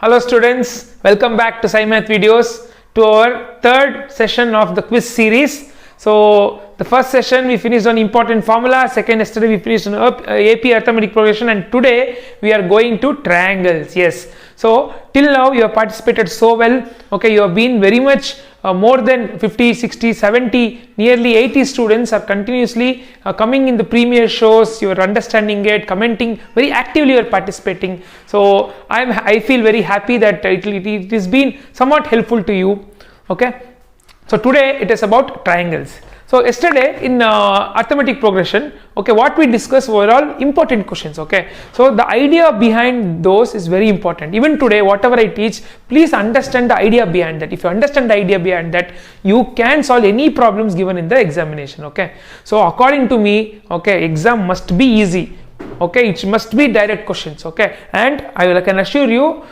Hello students, welcome back to SciMath videos to our third session of the quiz series. So the first session we finished on important formula, second yesterday we finished on AP arithmetic progression, and today we are going to triangles. Yes, so till now you have participated so well. Okay, you have been very much more than 50, 60, 70, nearly 80 students are continuously coming in the premier shows. You are understanding it, commenting, very actively you are participating. So I feel very happy that it has been somewhat helpful to you. Okay, so today it is about triangles. So yesterday in arithmetic progression, okay, what we discussed were all important questions. Okay, so the idea behind those is very important. Even today, whatever I teach, please understand the idea behind that. If you understand the idea behind that, you can solve any problems given in the examination. Okay, so according to me, okay, exam must be easy. Okay, it must be direct questions. Okay, and I can assure you,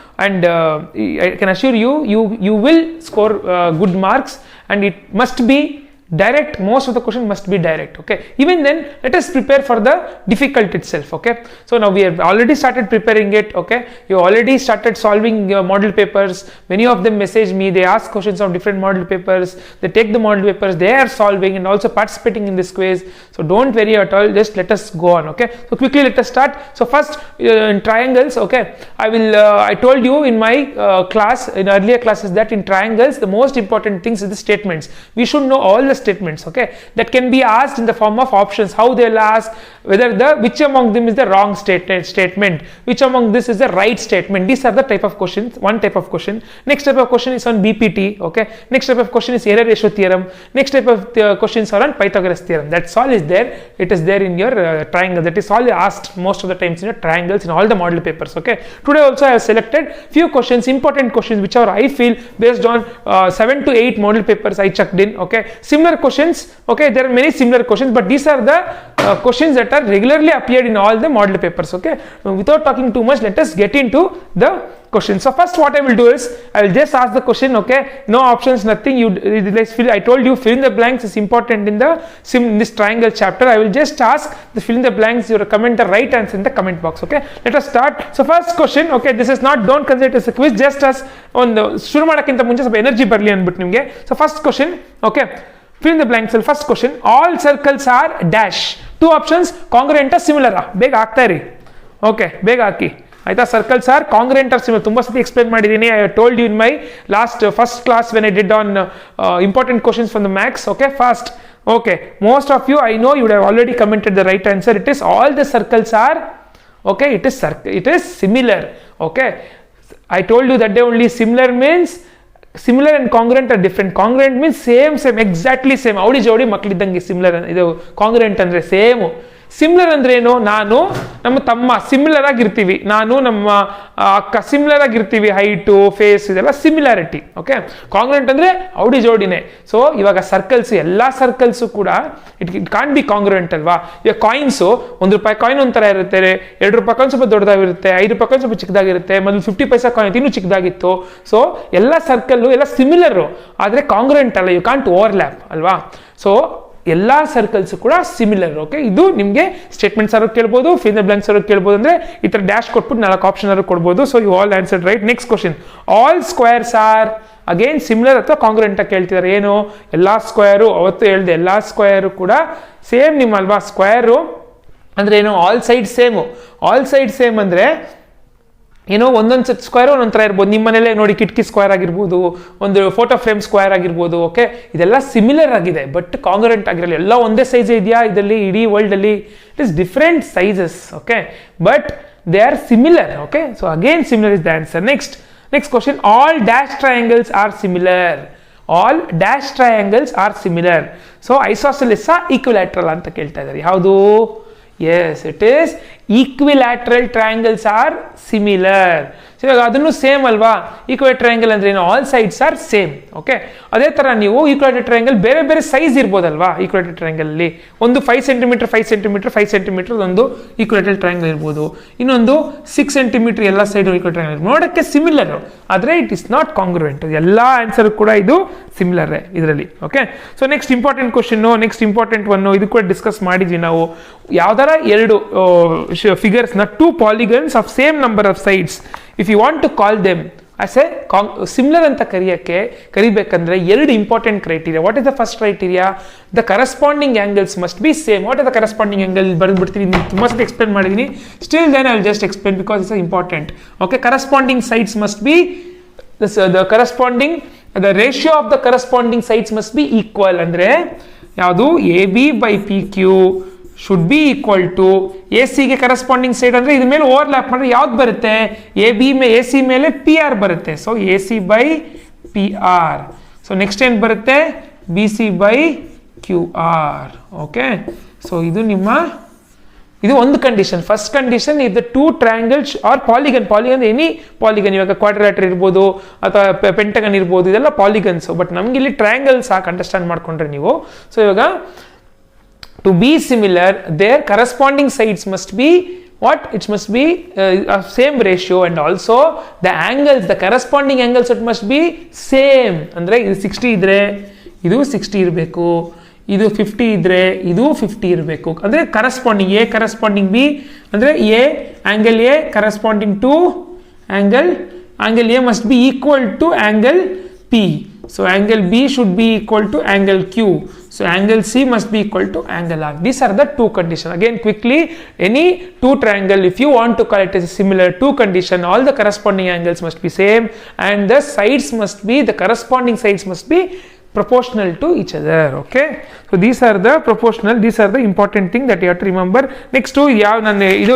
you will score good marks, and it must be direct. Most of the question must be direct. Okay, even then let us prepare for the difficult itself. Okay, so now we have already started preparing it. Okay, you already started solving your model papers. Many of them message me, they ask questions of different model papers, they take the model papers, they are solving and also participating in this quiz. So don't worry at all, just let us go on. Okay, so quickly let us start. So first in triangles, okay, I told you in my class, in earlier classes, that in triangles the most important things is the statements. We should know all the statements, okay, that can be asked in the form of options. How they'll ask whether which among them is the wrong statement, which among this is the right statement. These are the type of questions. One type of question. Next type of question is on BPT. Okay, next type of question is error ratio theorem. Next type of questions are on Pythagoras theorem. That's all is there. It is there in your triangle. That is all asked most of the times in your triangles in all the model papers. Okay, today also I have selected few questions, important questions, which are I feel based on 7 to 8 model papers I checked in. Okay, similar questions. Okay, there are many similar questions, but these are the questions that are regularly appeared in all the model papers. Okay, without talking too much, let us get into the questions. So first what I will do is I will just ask the question. Okay, no options, nothing. I told you fill in the blanks is important in this triangle chapter. I will just ask the fill in the blanks. You comment the right answer in the comment box. Okay, let us start. So first question. Okay, this is not, don't consider it as a quiz, just as on the shuru madakkinta munche ಸ್ವಲ್ಪ energy barli anbittu nimge. So first question. Okay, fill in the blanks. First question, all circles are dash. Two options, congruent or similar. ಬೇಗ ಆಗ್ತಾ ಇರಿ. Okay, ಬೇಗ ಹಾಕಿ ಆಯ್ತಾ. Circles are congruent are similar. ತುಂಬಾ ಸತಿ explain ಮಾಡಿದ್ದೀನಿ. I told you in my first class when I did on important questions from the maths. Okay, first. Okay, most of you, I know you would have already commented the right answer. It is all the circles are, okay, it is similar. Okay, I told you that day only. Similar means similar and congruent are different. Congruent means same, exactly same. Audi jodi maklidange similar. Idu congruent andre same. Similar ಅಂದ್ರೆ ಏನು? ನಾನು ನಮ್ಮ ತಮ್ಮ similar ಆಗಿರ್ತೀವಿ, ನಾನು ನಮ್ಮ ಅಕ್ಕ similar ಆಗಿರ್ತೀವಿ, ಹೈಟು, ಫೇಸ್, ಇದೆಲ್ಲ ಸಿಮಿಲಾರಿಟಿ. ಓಕೆ, ಕಾಂಗ್ರೆಂಟ್ ಅಂದ್ರೆ ಔಡಿ ಜೋಡಿನೇ. ಸೊ ಇವಾಗ ಸರ್ಕಲ್ಸ್, ಎಲ್ಲಾ ಸರ್ಕಲ್ಸು ಕೂಡ ಇಟ್ ಕಾಂಟ್ ಬಿ ಕಾಂಗ್ರೆಂಟ್ ಅಲ್ವಾ. ಇವಾಗ ಕಾಯಿನ್ಸು, ₹1 ಕಾಯಿನ್ ಒಂಥರ ಇರುತ್ತೆ, ₹2 ಕಾಯಿನ್ ಸ್ವಲ್ಪ ದೊಡ್ಡದಾಗಿರುತ್ತೆ, ₹5 ಕಾಯಿನ್ ಸ್ವಲ್ಪ ಚಿಕ್ಕದಾಗಿರುತ್ತೆ, ಮೊದಲು 50 ಪೈಸಾ ಕಾಯಿನ್ ಇನ್ನೂ ಚಿಕ್ಕದಾಗಿತ್ತು. ಸೊ ಎಲ್ಲ ಸರ್ಕಲ್ಲು ಎಲ್ಲ ಸಿಮಿಲರು, ಆದರೆ ಕಾಂಗ್ರೆಂಟ್ ಅಲ್ಲ. ಯು ಕಾಂಟ್ ಓವರ್ಲ್ಯಾಪ್ ಅಲ್ವಾ. ಸೊ ಎಲ್ಲಾ ಸರ್ಕಲ್ಸ್ ಕೂಡ ಸಿಮಿಲರ್. ಓಕೆ, ಇದು ನಿಮಗೆ ಸ್ಟೇಟ್ಮೆಂಟ್ಸ್ ಆರು ಕೇಳ್ಬೋದು, ಫಿಲ್ ದ ಬ್ಲಾಂಕ್ಸ್ ಆರು ಕೇಳ್ಬೋದು. ಅಂದ್ರೆ ಈ ತರ ಡ್ಯಾಶ್ ಕೊಟ್ಬಿಟ್ಟು 4 ಆಪ್ಷನ್ ಆರು ಕೊಡ್ಬೋದು. So you all answered right. Next question, all squares are again similar ಅಥವಾ ಕಾಂಗ್ರೆಂಟ್ ಅಂತ ಕೇಳ್ತಿದ್ದಾರೆ. ಏನು? ಎಲ್ಲಾ ಸ್ಕ್ವೇರು, ಅವತ್ತು ಹೇಳ್ದೆ ಎಲ್ಲಾ ಸ್ಕ್ವೇರು ಕೂಡ ಸೇಮ್ ನಿಮ್ಮಲ್ವಾ. ಸ್ಕ್ವೇರು ಅಂದ್ರೆ ಏನು? All side same. All side same ಅಂದ್ರೆ ಏನೋ ಒಂದೊಂದು ಸ್ಕ್ವೇರ್ ಒಂದೊಂದು ಥರ ಇರ್ಬೋದು. ನಿಮ್ಮ ಮನೇಲೆ ನೋಡಿ, ಕಿಟಕಿ ಸ್ಕ್ವೇರ್ ಆಗಿರ್ಬೋದು, ಒಂದು ಫೋಟೋ ಫ್ರೇಮ್ ಸ್ಕ್ವೇರ್ ಆಗಿರ್ಬೋದು. ಓಕೆ, ಇದೆಲ್ಲ ಸಿಮಿಲರ್ ಆಗಿದೆ, ಬಟ್ ಕಾಂಗ್ರೆಂಟ್ ಆಗಿರಲ್ಲ. ಎಲ್ಲ ಒಂದೇ ಸೈಜ್ ಇದೆಯಾ ಇದರಲ್ಲಿ? ಇಡೀ ವರ್ಲ್ಡ್ ಅಲ್ಲಿ it is different sizes. Okay, but they are similar. Okay, so again similar is the answer. Next question, all dash triangles R similar. All dash triangles R similar. So isosceles equilateral ಅಂತ ಕೇಳ್ತಾ ಇದ್ದಾರೆ. ಯಾವುದು? Yes, it is equilateral triangles are similar. So ಇವಾಗ ಅದನ್ನು same ಅಲ್ವಾ. ಈಕ್ವಲೇಟರ್ triangle ಅಂದ್ರೆ ಏನು? All sides are same. Okay, ಅದೇ ತರ ನೀವು ಈಕ್ವಲೇಟರ್ ಟ್ರಯಾಂಗಲ್ ಬೇರೆ ಬೇರೆ ಸೈಜ್ ಇರ್ಬೋದಲ್ವಾ. ಈಕ್ವಲೇಟರ್ ಟ್ರಯಾಂಗಲ್ ಅಲ್ಲಿ ಒಂದು 5 ಸೆಂಟಿಮೀಟರ್ 5 ಸೆಂಟಿಮೀಟರ್ 5 ಸೆಂಟಿಮೀಟರ್ ಒಂದು ಈಕ್ವಲೇಟರ್ ಟ್ರಯಾಂಗಲ್ ಇರ್ಬೋದು, ಇನ್ನೊಂದು 6 ಸೆಂಟಿಮೀಟರ್ ಎಲ್ಲ ಸೈಡ್ ಈಕ್ವಲೇಟರ್ ಟ್ರಯಾಂಗಲ್. ನೋಡಕ್ಕೆ ಸಿಮಿಲರ್, ಆದ್ರೆ ಇಟ್ ಇಸ್ ನಾಟ್ ಕಾಂಗ್ರುವೆಂಟ್. ಎಲ್ಲಾ ಆನ್ಸರ್ ಕೂಡ ಇದು ಸಿಮಿಲರ್ ಇದರಲ್ಲಿ. Okay, so next important question, next important one, ಇದು ಕೂಡ ಡಿಸ್ಕಸ್ ಮಾಡಿದ್ವಿ ನಾವು. ಯಾವ್ದಾರ ಎರಡು ಫಿಗರ್ಸ್ ನ 2 polygons of same number of sides, if you want to call them, as a similar ಅಂತ ಕರಿಬೇಕಂದ್ರೆ ಎರಡು important criteria. What is the first criteria? The corresponding angles must be same. What is the corresponding angle? ಬರೆದ್ಬಿಡ್ತೀನಿ, ತುಂಬ ಸತಿ explain ಮಾಡಿದ್ದೀನಿ. Still then I will just explain because it's important. Okay, corresponding sides must be the ratio of the corresponding sides must be equal. ಅಂದ್ರೆ ಯಾವುದು? AB by PQ should be equal to AC ಗೆ corresponding side ಅಂದ್ರೆ ಇದ್ರ ಮೇಲೆ overlap ಮಾಡಿದ್ರೆ ಯಾವ್ದು ಬರುತ್ತೆ? AC ಮೇಲೆ PR ಬರುತ್ತೆ. So AC by PR. So next ಏನು ಬರುತ್ತೆ? BC by QR. Okay, so ಇದು ಒಂದು condition. First condition is the two triangles R polygon. Any polygon, ಇವಾಗ ಕ್ವಾಡ್ರಿಲೇಟರ್ ಇರ್ಬೋದು ಅಥವಾ ಪೆಂಟಗನ್ ಇರ್ಬೋದು, ಇದೆಲ್ಲ ಪಾಲಿಗನ್ಸ್. ಬಟ್ ನಮ್ಗೆ ಇಲ್ಲಿ ಟ್ರಯಾಂಗಲ್ ಸಾಕು ಅಂಡರ್ಸ್ಟ್ಯಾಂಡ್ ಮಾಡ್ಕೊಂಡ್ರೆ ನೀವು. ಸೊ ಇವಾಗ to be similar their corresponding sides must be what? It must be same ratio, and also the angles, the corresponding angles, it must be same. ಅಂದ್ರೆ ಇದು 60 ಇದ್ರೆ ಇದು 60 ಇರಬೇಕು, ಇದು 50 ಇದ್ರೆ ಇದು 50 ಇರಬೇಕು. ಅಂದ್ರೆ ಕರೆಸ್ಪಾಂಡಿಂಗ್ ಎ ಕರೆಸ್ಪಾಂಡಿಂಗ್ ಬಿ ಅಂದ್ರೆ angle A corresponding to angle A must be equal to angle P. So angle B should be equal to angle Q. So angle C must be equal to angle R. These are the two conditions. Again quickly, any two triangle, if you want to call it as a similar two condition, all the corresponding angles must be same, and the sides must be, the corresponding sides must be proportional to each other. Okay, so these are the proportional, these are the important thing that you have to remember. Next ಯಾವ ನಾನು ಇದು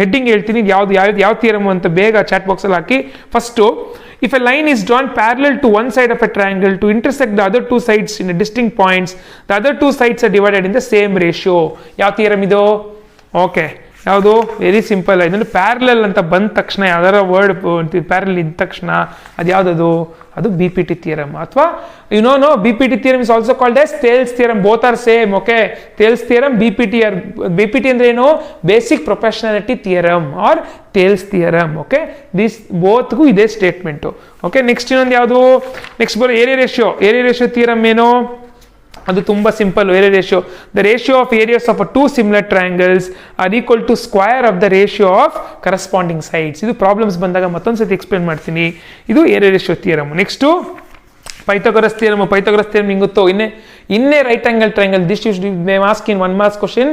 heading ಹೇಳ್ತೀನಿ, ಯಾವ theorem ಅಂತ ಬೇಗ chat box ಅಲ್ಲಿ ಹಾಕಿ. First, if a line is drawn parallel to one side of a triangle to intersect the other two sides in a distinct points, the other two sides are divided in the same ratio. ಯಾವ theorem ಇದು? Okay, ಯಾವುದು? Very simple. ಇದನ್ನು parallel ಅಂತ ಬಂದ ತಕ್ಷಣ, ಯಾವ್ದಾರ word parallel ಇದ್ದ ತಕ್ಷಣ ಅದು ಯಾವುದದು? ಅದು BPT ಥಿಯರಮ್. ಅಥವಾ BPT theorem is also called as Thales theorem. Both are same. Okay, Thales theorem, BPT ಅಂದ್ರೆ ಏನು? Basic proportionality theorem or Thales theorem. Okay, this ಬೋತ್ಗೂ ಇದೇ ಸ್ಟೇಟ್ಮೆಂಟು. ಓಕೆ, ನೆಕ್ಸ್ಟ್ ಇನ್ನೊಂದು ಯಾವುದು? ನೆಕ್ಸ್ಟ್ ಬರೋ ಏರಿಯಾ ರೇಷಿಯೋ ಥಿಯರಮ್ ಏನು? ಅದು ತುಂಬ simple. Area ratio, the ratio of areas of two similar triangles are equal to square of the ratio of corresponding sides. ಇದು problems ಬಂದಾಗ ಮತ್ತೊಂದ್ಸತಿ ಎಕ್ಸ್ಪ್ಲೇನ್ ಮಾಡ್ತೀನಿ. ಇದು area ratio theorem. Next Pythagoras theorem. ನಿಂಗೆ ಗೊತ್ತು, ಇನ್ನೇ right angle triangle. This you may ask in 1 marks question.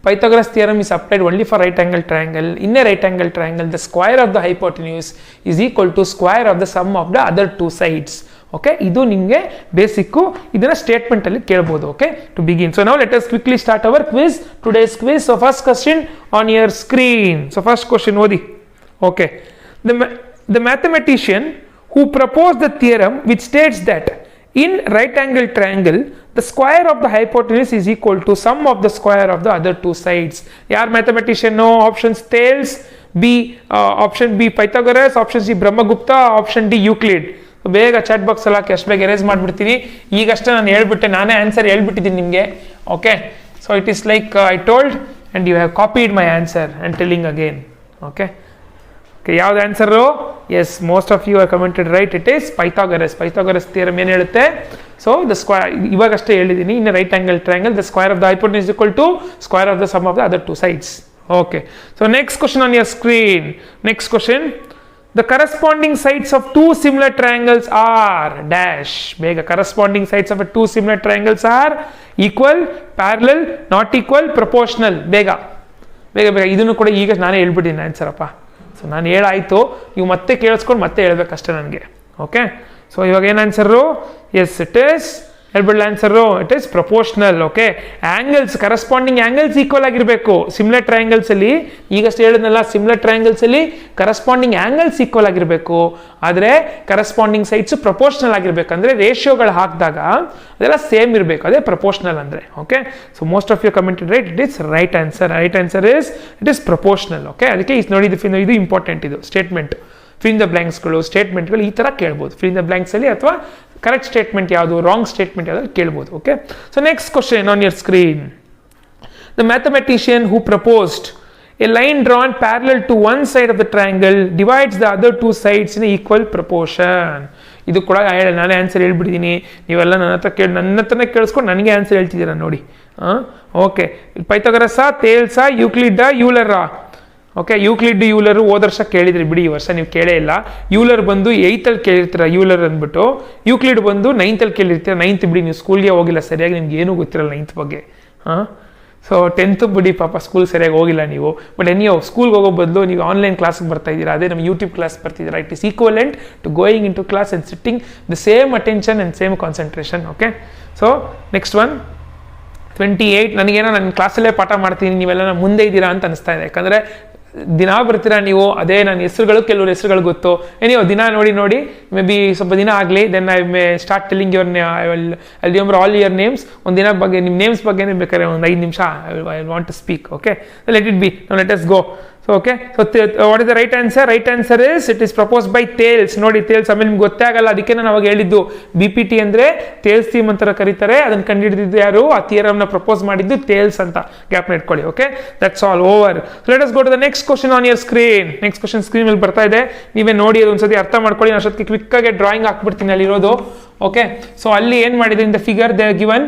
Pythagoras theorem is applied only for right angle triangle. In a right angle triangle, the square of the hypotenuse is equal to square of the sum of the other two sides. Okay, ಇದು ನಿಮಗೆ basic. ಇದನ್ನ statement ಅಲ್ಲಿ ಕೇಳಬಹುದು. Okay, to begin. So now let us quickly start our quiz, today's quiz. So first question on your screen. So first question ಓದಿ. Okay, the mathematician who proposed the theorem which states that in right angle triangle the square of the hypotenuse is equal to sum of the square of the other two sides. ಯಾರ್ mathematician? Options Thales, option B Pythagoras, option C Brahmagupta, option D Euclid. ಬೇಗ chat box ಅಲ್ಲಿ ಹಾಕಿ, ಅಷ್ಟು ಬೇಗ erase ಮಾಡಿಬಿಡ್ತೀನಿ. ಈಗಷ್ಟೇ ನಾನು ಹೇಳ್ಬಿಟ್ಟೆ, ನಾನೇ answer ಹೇಳ್ಬಿಟ್ಟಿದ್ದೀನಿ ನಿಮಗೆ. Okay, so it is like I told and you have copied my answer and telling again. Okay, ಯಾವ್ದು answer? Yes, most of you are commented right. It is Pythagoras theorem ಏನು ಹೇಳುತ್ತೆ? So the square, ಇವಾಗಷ್ಟೇ ಹೇಳಿದ್ದೀನಿ, in right angle triangle the square of the hypotenuse is equal to square of the sum of the other two sides. Okay, so next question on your screen. Next question, the corresponding sides of two similar triangles are dash. Bega, corresponding sides of two similar triangles are equal, parallel, not equal, proportional. ಬೇಗ ಇದನ್ನು ಕೂಡ ಈಗ ನಾನೇ ಹೇಳ್ಬಿಟ್ಟಿದ್ದೀನಿ answer ಅಪ್ಪ. So ನಾನು ಹೇಳಾಯಿತು, ನೀವು ಮತ್ತೆ ಕೇಳಿಸ್ಕೊಂಡು ಮತ್ತೆ ಹೇಳ್ಬೇಕಷ್ಟೇ ನನಗೆ. ಓಕೆ, ಸೊ ಇವಾಗ ಏನು ಆನ್ಸರು? ಎಸ್, ಇಟ್ ಈಸ್ ಹೇಳ್ಬಿಡ್ಲ answer? It is proportional. Okay, angles, corresponding angles equal ಆಗಿರಬೇಕು. ಸಿಮಿಲರ್ ಟ್ರಯಾಂಗಲ್ಸ್ ಅಲ್ಲಿ, ಈಗಷ್ಟು ಹೇಳಿದ್ನಲ್ಲ, ಸಿಮಿಲರ್ ಟ್ರಯಾಂಗಲ್ಸ್ ಅಲ್ಲಿ ಕರೆಸ್ಪಾಂಡಿಂಗ್ ಆಂಗಲ್ಸ್ ಈಕ್ವಲ್ ಆಗಿರಬೇಕು. ಆದರೆ ಕರೆಸ್ಪಾಂಡಿಂಗ್ ಸೈಡ್ಸ್ ಪ್ರಪೋರ್ಷನಲ್ ಆಗಿರ್ಬೇಕು. ಅಂದರೆ ರೇಷಿಯೋಗಳು ಹಾಕಿದಾಗ ಅದೆಲ್ಲ ಸೇಮ್ ಇರಬೇಕು. ಅದೇ ಪ್ರಪೋರ್ಷನಲ್ ಅಂದರೆ. Okay, so most of you commented right. It is right answer. Right answer it is proportional. Okay, ಅದಕ್ಕೆ ಇದು ಇಂಪಾರ್ಟೆಂಟ್. ಇದು ಸ್ಟೇಟ್ಮೆಂಟ್, ಫಿಲ್ ಇನ್ ದ ಬ್ಲ್ಯಾಂಕ್ಸ್ಗಳು, ಸ್ಟೇಟ್ಮೆಂಟ್ಗಳು ಈ ಥರ ಕೇಳ್ಬೋದು. ಫಿಲ್ ಇನ್ ದ ಬ್ಲ್ಯಾಂಕ್ಸಲ್ಲಿ ಅಥವಾ ಕರೆಕ್ಟ್ ಸ್ಟೇಟ್ಮೆಂಟ್ ಯಾವುದು, ರಾಂಗ್ ಸ್ಟೇಟ್ಮೆಂಟ್ ಯಾವುದು ಕೇಳ್ಬೋದು. Okay, so next question on your screen. The mathematician who proposed a line drawn parallel to one side of the triangle divides the other two sides in equal proportion. ಇದು ಕೂಡ ನಾನೇ answer ಹೇಳ್ಬಿಟ್ಟಿದ್ದೀನಿ. ನೀವೆಲ್ಲ ನನ್ನ ಹತ್ರನೇ ಕೇಳಿಸ್ಕೊಂಡು ನನಗೆ ಆನ್ಸರ್ ಹೇಳ್ತಿದ್ದೀರಾ ನೋಡಿ. ಓಕೆ, ಪೈಥಾಗರಸ್ಸಾ, ಥೇಲ್ಸಾ, ಯೂಕ್ಲಿಡ್ಡಾ, ಯೂಲರಾ? ಓಕೆ. ಯೂಕ್ಲಿಡ್ ಯೂಲರ್ ಹೋದ ವರ್ಷ ಕೇಳಿದ್ರಿ ಬಿಡಿ, ಈ ವರ್ಷ ನೀವು ಕೇಳೇ ಇಲ್ಲ. ಯೂಲರ್ ಬಂದು 8th ಕೇಳಿರ್ತೀರ ಯೂಲರ್ ಅಂದ್ಬಿಟ್ಟು, ಯೂಕ್ಲಿಡ್ ಬಂದು 9th ಕೇಳಿರ್ತೀರ. 9th ಬಿಡಿ, ನೀವು ಸ್ಕೂಲ್ಗೆ ಹೋಗಿಲ್ಲ ಸರಿಯಾಗಿ, ನಿಮ್ಗೆ ಏನೂ ಗೊತ್ತಿರಲ್ಲ 9th ಬಗ್ಗೆ. ಹಾಂ, ಸೊ 10th ಬಿಡಿ ಪಾಪ, ಸ್ಕೂಲ್ ಸರಿಯಾಗಿ ಹೋಗಿಲ್ಲ ನೀವು. ಬಟ್ ನೀವು ಸ್ಕೂಲ್ಗೆ ಹೋಗೋ ಬದಲು ನೀವು ಆನ್ಲೈನ್ ಕ್ಲಾಸ್ಗೆ ಬರ್ತಾ ಇದ್ದೀರಾ, ಅದೇ ನಮ್ಮ ಯೂಟ್ಯೂಬ್ ಕ್ಲಾಸ್ ಬರ್ತಿದ್ದೀರಾ. It is equivalent to going in to class and sitting the same attention and same concentration. Okay. So next one 28. ನನಗೇನೋ ನನ್ನ ಕ್ಲಾಸಲ್ಲೇ ಪಾಠ ಮಾಡ್ತೀನಿ, ನೀವೆಲ್ಲ ಮುಂದೆ ಇದ್ದೀರಾ ಅಂತ ಅನಿಸ್ತಾ ಇದೆ. ಯಾಕಂದರೆ ದಿನ ಬರ್ತೀರಾ ನೀವು, ಅದೇ ನನ್ನ ಹೆಸರುಗಳು, ಕೆಲವ್ರ ಹೆಸರುಗಳು ಗೊತ್ತು. ನೀವು ದಿನ ನೋಡಿ ಮೇ ಬಿ ಸ್ವಲ್ಪ ದಿನ ಆಗಲಿ, then I may start telling your I remember all your names. ಒಂದು ದಿನ ಬಗ್ಗೆ ನಿಮ್ಮ ನೇಮ್ಸ್ ಬಗ್ಗೆನೇ ಬೇಕಾದ್ರೆ ಒಂದು 5 ನಿಮಿಷ I want to speak. Okay, let it be, let us go. So okay, so what is the right answer? Right answer is it is proposed by Thales. ನೋಡಿ Thales, ಆಮೇಲೆ ನಿಮ್ಗೆ ಗೊತ್ತೇ ಆಗಲ್ಲ, ಅದಕ್ಕೆ ನಾನು ಅವಾಗ ಹೇಳಿದ್ದು BPT ಅಂದ್ರೆ ಥೇಲ್ಸ್ ಥೀಮ್ ಅಂತ ಕರೀತಾರೆ. ಅದನ್ನು ಕಂಡುಹಿಡಿದಿದ್ದು ಯಾರು? ಆ ಥಿಯರಮ್ನ ಪ್ರಪೋಸ್ ಮಾಡಿದ್ದು ಥೇಲ್ಸ್ ಅಂತ ಗ್ಯಾಪ್ನ ಇಟ್ಕೊಳ್ಳಿ. Okay, that's all over. Let us go to the next question on your screen. Next question screen ಮೇಲೆ ಬರ್ತಾ ಇದೆ, ನೀವೇ ನೋಡಿ ಅದೊಂದ್ಸತಿ ಅರ್ಥ ಮಾಡ್ಕೊಳ್ಳಿ. ನಾನು ಅಷ್ಟೊತ್ತಿಗೆ ಕ್ವಿಕ್ ಆಗಿ ಡ್ರಾಯಿಂಗ್ ಹಾಕ್ಬಿಡ್ತೀನಿ ಅಲ್ಲಿರೋದು. ಓಕೆ, ಸೊ ಅಲ್ಲಿ ಏನು ಮಾಡಿದ್ರೆ in the figure they given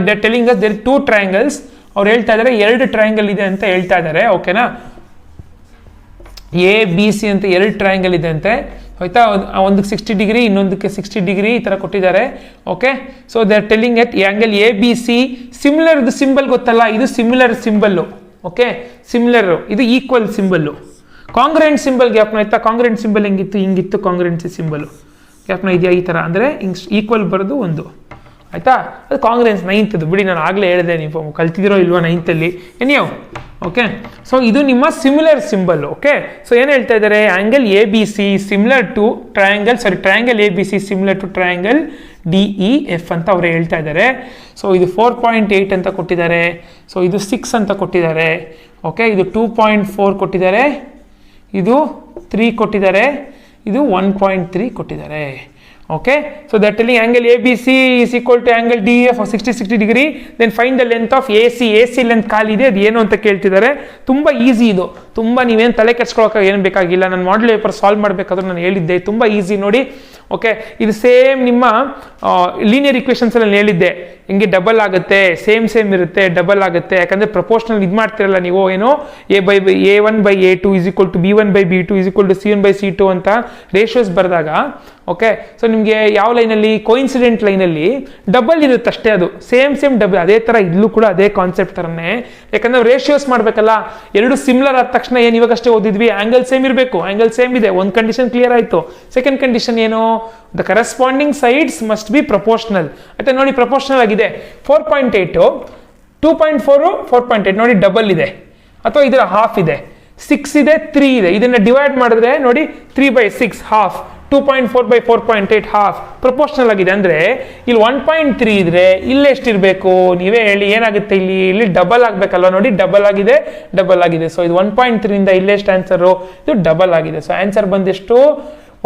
they telling us there 2 triangles. ಅವ್ರು ಹೇಳ್ತಾ ಇದ್ದಾರೆ 2 ಟ್ರಯಾಂಗಲ್ ಇದೆ ಅಂತ ಹೇಳ್ತಾ ಇದ್ದಾರೆ. ಓಕೆನಾ, ABC ಅಂತ 2 ಟ್ರಯಾಂಗಲ್ ಇದೆ ಅಂತೆ, ಆಯ್ತಾ. ಒಂದಕ್ಕೆ 60 ಡಿಗ್ರಿ, ಇನ್ನೊಂದಕ್ಕೆ 60 ಡಿಗ್ರಿ ಈ ಥರ ಕೊಟ್ಟಿದ್ದಾರೆ. Okay, so they are telling at angle ABC similar. ಇದು ಸಿಂಬಲ್ ಗೊತ್ತಲ್ಲ, ಇದು ಸಿಮಿಲರ್ ಸಿಂಬಲ್ಲು. ಓಕೆ, ಸಿಮಿಲರ್, ಇದು ಈಕ್ವಲ್ ಸಿಂಬಲ್ಲು. ಕಾಂಗ್ರೆಂಟ್ ಸಿಂಬಲ್ ಗ್ಯಾಪ್ನ ಆಯ್ತಾ. ಕಾಂಗ್ರೆಂಟ್ ಸಿಂಬಲ್ ಹಿಂಗಿತ್ತು ಕಾಂಗ್ರೆನ್ಸಿ ಸಿಂಬಲ್ಲು ಗ್ಯಾಪ್ನ ಇದೆಯಾ ಈ ಥರ, ಅಂದರೆ ಹಿಂಗೆ ಈಕ್ವಲ್ ಬರೋದು ಒಂದು, ಆಯಿತಾ. ಅದು ಕಾಂಗ್ರೆನ್ಸ್ 9th ಬಿಡಿ, ನಾನು ಆಗಲೇ ಹೇಳಿದೆ, ನೀವು ಕಲ್ತಿದ್ದೀರೋ ಇಲ್ವಾ 9th ಏನ್ಯೋ. ಓಕೆ, ಸೊ ಇದು ನಿಮ್ಮ ಸಿಮಿಲರ್ ಸಿಂಬಲ್. ಓಕೆ, ಸೊ ಏನು ಹೇಳ್ತಾ ಇದ್ದಾರೆ? Angle ABC similar to triangle ABC similar to triangle DEF ಅಂತ ಅವರು ಹೇಳ್ತಾ ಇದ್ದಾರೆ. ಸೊ ಇದು 4.8 ಅಂತ ಕೊಟ್ಟಿದ್ದಾರೆ, ಸೊ ಇದು 6 ಅಂತ ಕೊಟ್ಟಿದ್ದಾರೆ. ಓಕೆ, ಇದು 2.4 ಕೊಟ್ಟಿದ್ದಾರೆ, ಇದು 3 ಕೊಟ್ಟಿದ್ದಾರೆ, ಇದು 1.3 ಕೊಟ್ಟಿದ್ದಾರೆ. Okay, so they're telling angle ABC is equal to angle DEF of 60 degree. Then find the length of AC. AC length ಖಾಲಿ ಇದೆ, ಅದು ಏನು ಅಂತ ಕೇಳ್ತಿದ್ದಾರೆ. ತುಂಬ ಈಸಿ ಇದು, ತುಂಬ ನೀವೇನು ತಲೆ ಕೆಡ್ಸ್ಕೊಳಕ್ಕೆ ಏನು ಬೇಕಾಗಿಲ್ಲ. ನಾನು ಮಾಡಲ್ ಪೇಪರ್ ಸಾಲ್ವ್ ಮಾಡಬೇಕಾದ್ರೆ ನಾನು ಹೇಳಿದ್ದೆ, ತುಂಬ ಈಸಿ ನೋಡಿ. ಓಕೆ, ಇದು ಸೇಮ್ ನಿಮ್ಮ ಲೀನಿಯರ್ ಇಕ್ವೇಷನ್ಸ್ ಅಲ್ಲಿ ಹೇಳಿದ್ದೆ, ಹಿಂಗೆ ಡಬಲ್ ಆಗುತ್ತೆ, ಸೇಮ್ ಇರುತ್ತೆ, ಡಬಲ್ ಆಗುತ್ತೆ. ಯಾಕಂದರೆ ಪ್ರಪೋರ್ಷನಲ್ ಇದು ಮಾಡ್ತಿರಲ್ಲ ನೀವು, ಏನೋ A1/A2 is equal to B1/B2 is equal to C1/C2 ಅಂತ ರೇಷಿಯೋಸ್ ಬರೆದಾಗ. ಓಕೆ, ಸೊ ನಿಮಗೆ ಯಾವ ಲೈನಲ್ಲಿ, ಕೋಇನ್ಸಿಡೆಂಟ್ ಲೈನಲ್ಲಿ ಡಬಲ್ ಇರುತ್ತೆ ಅಷ್ಟೇ, ಅದು ಸೇಮ್ ಡಬಲ್. ಅದೇ ಥರ ಇಲ್ಲೂ ಕೂಡ ಅದೇ ಕಾನ್ಸೆಪ್ಟ್ ಥರನೇ, ಯಾಕಂದರೆ ರೇಷಿಯೋಸ್ ಮಾಡಬೇಕಲ್ಲ. 2 ಸಿಮಿಲರ್ ಆದ ತಕ್ಷಣ ಏನು ಇವಾಗಷ್ಟೇ ಓದಿದ್ವಿ, ಆ್ಯಂಗಲ್ ಸೇಮ್ ಇರಬೇಕು. ಆ್ಯಂಗಲ್ ಸೇಮ್ ಇದೆ, ಒಂದು ಕಂಡೀಷನ್ ಕ್ಲಿಯರ್ ಆಯಿತು. ಸೆಕೆಂಡ್ ಕಂಡೀಷನ್ ಏನು? The corresponding sides must be proportional. ಆಯ್ತಾ, ನೋಡಿ ಪ್ರಪೋರ್ಷನಲ್ ಆಗಿದೆ. 4.8 2.4 4.8 ನೋಡಿ ಡಬಲ್ ಇದೆ, ಅಥವಾ ಇದರ ಹಾಫ್ ಇದೆ. 6 ಇದೆ, 3 ಇದೆ. ಇದನ್ನು ಡಿವೈಡ್ ಮಾಡಿದ್ರೆ ನೋಡಿ 3/6 ಹಾಫ್, 2.4/4.8 ಹಾಫ್ ಪ್ರಪೋರ್ಷನಲ್ ಆಗಿದೆ. ಅಂದರೆ ಇಲ್ಲಿ 1.3 ಇದ್ರೆ ಇಲ್ಲಿ ಎಷ್ಟಿರಬೇಕು ನೀವೇ ಹೇಳಿ, ಏನಾಗುತ್ತೆ? ಇಲ್ಲಿ ಡಬಲ್ ಆಗಬೇಕಲ್ವ. ನೋಡಿ ಡಬಲ್ ಆಗಿದೆ. ಸೊ ಇದು 1.3 ಇಂದ ಇಲ್ಲೆಷ್ಟು ಆನ್ಸರು? ಇದು ಡಬಲ್ ಆಗಿದೆ. ಸೊ ಆನ್ಸರ್ ಬಂದೆಷ್ಟು?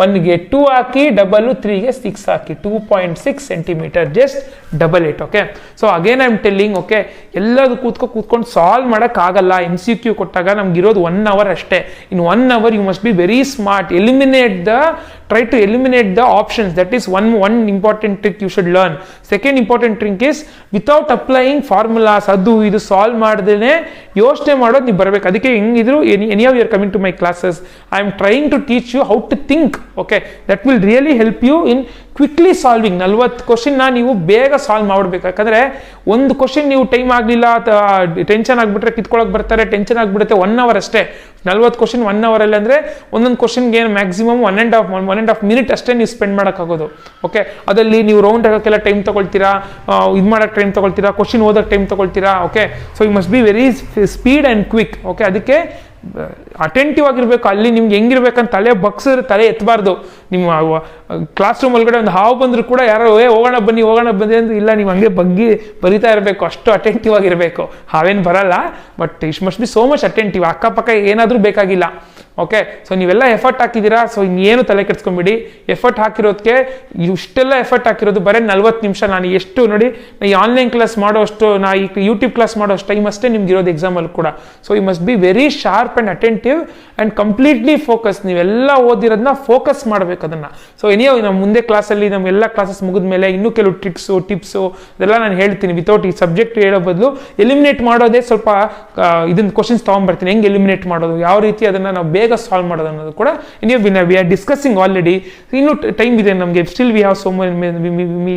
1ಗೆ 2 ಹಾಕಿ, ಡಬಲ್ 3ಗೆ 6 ಹಾಕಿ, 2.6 centimetre, just double it. Okay, so again I am telling, okay, ಎಲ್ಲದು ಕೂತ್ಕೊಂಡು ಸಾಲ್ವ್ ಮಾಡೋಕ್ಕಾಗಲ್ಲ. MCQ ಕೊಟ್ಟಾಗ ನಮ್ಗಿರೋದು 1 hour ಅಷ್ಟೇ. In 1 hour you must be very smart. Try to eliminate the options. That is one important trick you should learn. Second important trick is without applying formulas, ಅದು ಇದು solve ಮಾಡ್ದೇನೆ ಯೋಚನೆ ಮಾಡೋದು ನೀವು ಬರಬೇಕು. ಅದಕ್ಕೆ ಹೆಂಗಿದ್ರು any of you are coming to my classes, I am trying to teach you how to think. Okay, that will really help you in quickly solving. 40 ಕ್ವಶನ್ನ ನೀವು ಬೇಗ ಸಾಲ್ವ್ ಮಾಡಬೇಕು. ಯಾಕಂದರೆ ಒಂದು ಕ್ವಶನ್ ನೀವು ಟೈಮ್ ಆಗಲಿಲ್ಲ, ಟೆನ್ಷನ್ ಆಗಿಬಿಟ್ರೆ ಕಿತ್ಕೊಳ್ಳೋಕೆ ಬರ್ತಾರೆ, ಟೆನ್ಷನ್ ಆಗಿಬಿಡುತ್ತೆ. 1 hour ಅಷ್ಟೇ. 40 ಕ್ವಶನ್ 1 hour ಅಲ್ಲಿ ಅಂದರೆ ಒಂದೊಂದು ಕ್ವಶನ್ಗೆ ಏನು ಮ್ಯಾಕ್ಸಿಮಮ್ 1.5 minute ಅಷ್ಟೇ ನೀವು ಸ್ಪೆಂಡ್ ಮಾಡೋಕ್ಕಾಗೋದು. ಓಕೆ, ಅದರಲ್ಲಿ ನೀವು ರೌಂಡ್ ಹಾಕೋಕ್ಕೆಲ್ಲ ಟೈಮ್ ತೊಗೊಳ್ತೀರಾ, ಇದು ಮಾಡೋಕ್ಕೆ ಟೈಮ್ ತೊಗೊಳ್ತೀರಾ, ಕ್ವಶನ್ ಓದೋಕ್ಕೆ ಟೈಮ್ ತೊಗೊಳ್ತೀರಾ. Okay, so you must be very speed and quick. Okay, ಅದಕ್ಕೆ ಅಟೆಂಟಿವ್ ಆಗಿರಬೇಕು. ಅಲ್ಲಿ ನಿಮ್ಗೆ ಹೆಂಗಿರ್ಬೇಕಂತ ತಲೆ ಎತ್ತಬಾರ್ದು. ನಿಮ್ಮ ಕ್ಲಾಸ್ ರೂಮ್ ಒಳಗಡೆ ಒಂದು ಹಾವು ಬಂದರೂ ಕೂಡ ಯಾರೋ ಹೋಗೋಣ ಬನ್ನಿ ಅಂದ್ರೆ ಇಲ್ಲ, ನೀವು ಹಂಗೆ ಬರಿತಾ ಇರಬೇಕು. ಅಷ್ಟು ಅಟೆಂಟಿವ್ ಆಗಿರಬೇಕು. ಹಾವೇನು ಬರಲ್ಲ, but it must be so much attentive. ಅಕ್ಕಪಕ್ಕ ಏನಾದರೂ ಬೇಕಾಗಿಲ್ಲ. ಓಕೆ, ಸೊ ನೀವೆಲ್ಲ ಎಫರ್ಟ್ ಹಾಕಿದ್ದೀರಾ, ಸೊ ಇನ್ನೇನು ತಲೆ ಕೆಡ್ಸ್ಕೊಂಬಿಡಿ. ಎಫರ್ಟ್ ಹಾಕಿರೋದಕ್ಕೆ ಇಷ್ಟೆಲ್ಲ ಎಫರ್ಟ್ ಹಾಕಿರೋದು ಬರೀ 40 ನಿಮಿಷ. ನಾನು ಎಷ್ಟು ನೋಡಿ, ಈ ಆನ್ಲೈನ್ ಕ್ಲಾಸ್ ಮಾಡೋಷ್ಟು, ಈ ಯೂಟ್ಯೂಬ್ ಕ್ಲಾಸ್ ಮಾಡೋಷ್ಟು ಟೈಮ್ ಅಷ್ಟೇ ನಿಮ್ಗೆ ಇರೋದು ಎಕ್ಸಾಮಲ್ಲಿ ಕೂಡ. So you must be very sharp and attentive and completely focus. ನೀವೆಲ್ಲ ಓದಿರೋದನ್ನ ಫೋಕಸ್ ಮಾಡಬೇಕು. ಮಾಡ್ಬೇಕು ಅದನ್ನು. ಸೊ ಎನಿಯೋ ನಮ್ಮ ಮುಂದೆ ಕ್ಲಾಸಲ್ಲಿ ನಮ್ಮೆಲ್ಲ ಕ್ಲಾಸಸ್ ಮುಗಿದ ಮೇಲೆ ಇನ್ನೂ ಕೆಲವು ಟ್ರಿಕ್ಸು ಟಿಪ್ಸು ಇದೆಲ್ಲ ನಾನು ಹೇಳ್ತೀನಿ. ವಿತೌಟ್ ಈ ಸಬ್ಜೆಕ್ಟ್ ಹೇಳೋ ಬದಲು ಎಲಿಮಿನೇಟ್ ಮಾಡೋದೇ ಸ್ವಲ್ಪ ಇದನ್ನ ಕ್ವಶನ್ಸ್ ತೊಗೊಂಡ್ಬರ್ತೀನಿ, ಹೆಂಗೆ ಎಲಿಮಿನೇಟ್ ಮಾಡೋದು, ಯಾವ ರೀತಿ ಅದನ್ನು ನಾವು ಬೇಗ ಸಾಲ್ವ್ ಮಾಡೋದು ಅನ್ನೋದು ಕೂಡ ಎನಿಯೋ ವಿ ಆರ್ ಡಿಸ್ಕಸಿಂಗ್ ಆಲ್ರೆಡಿ. ಇನ್ನೂ ಟೈಮ್ ಇದೆ ನಮಗೆ, still we have so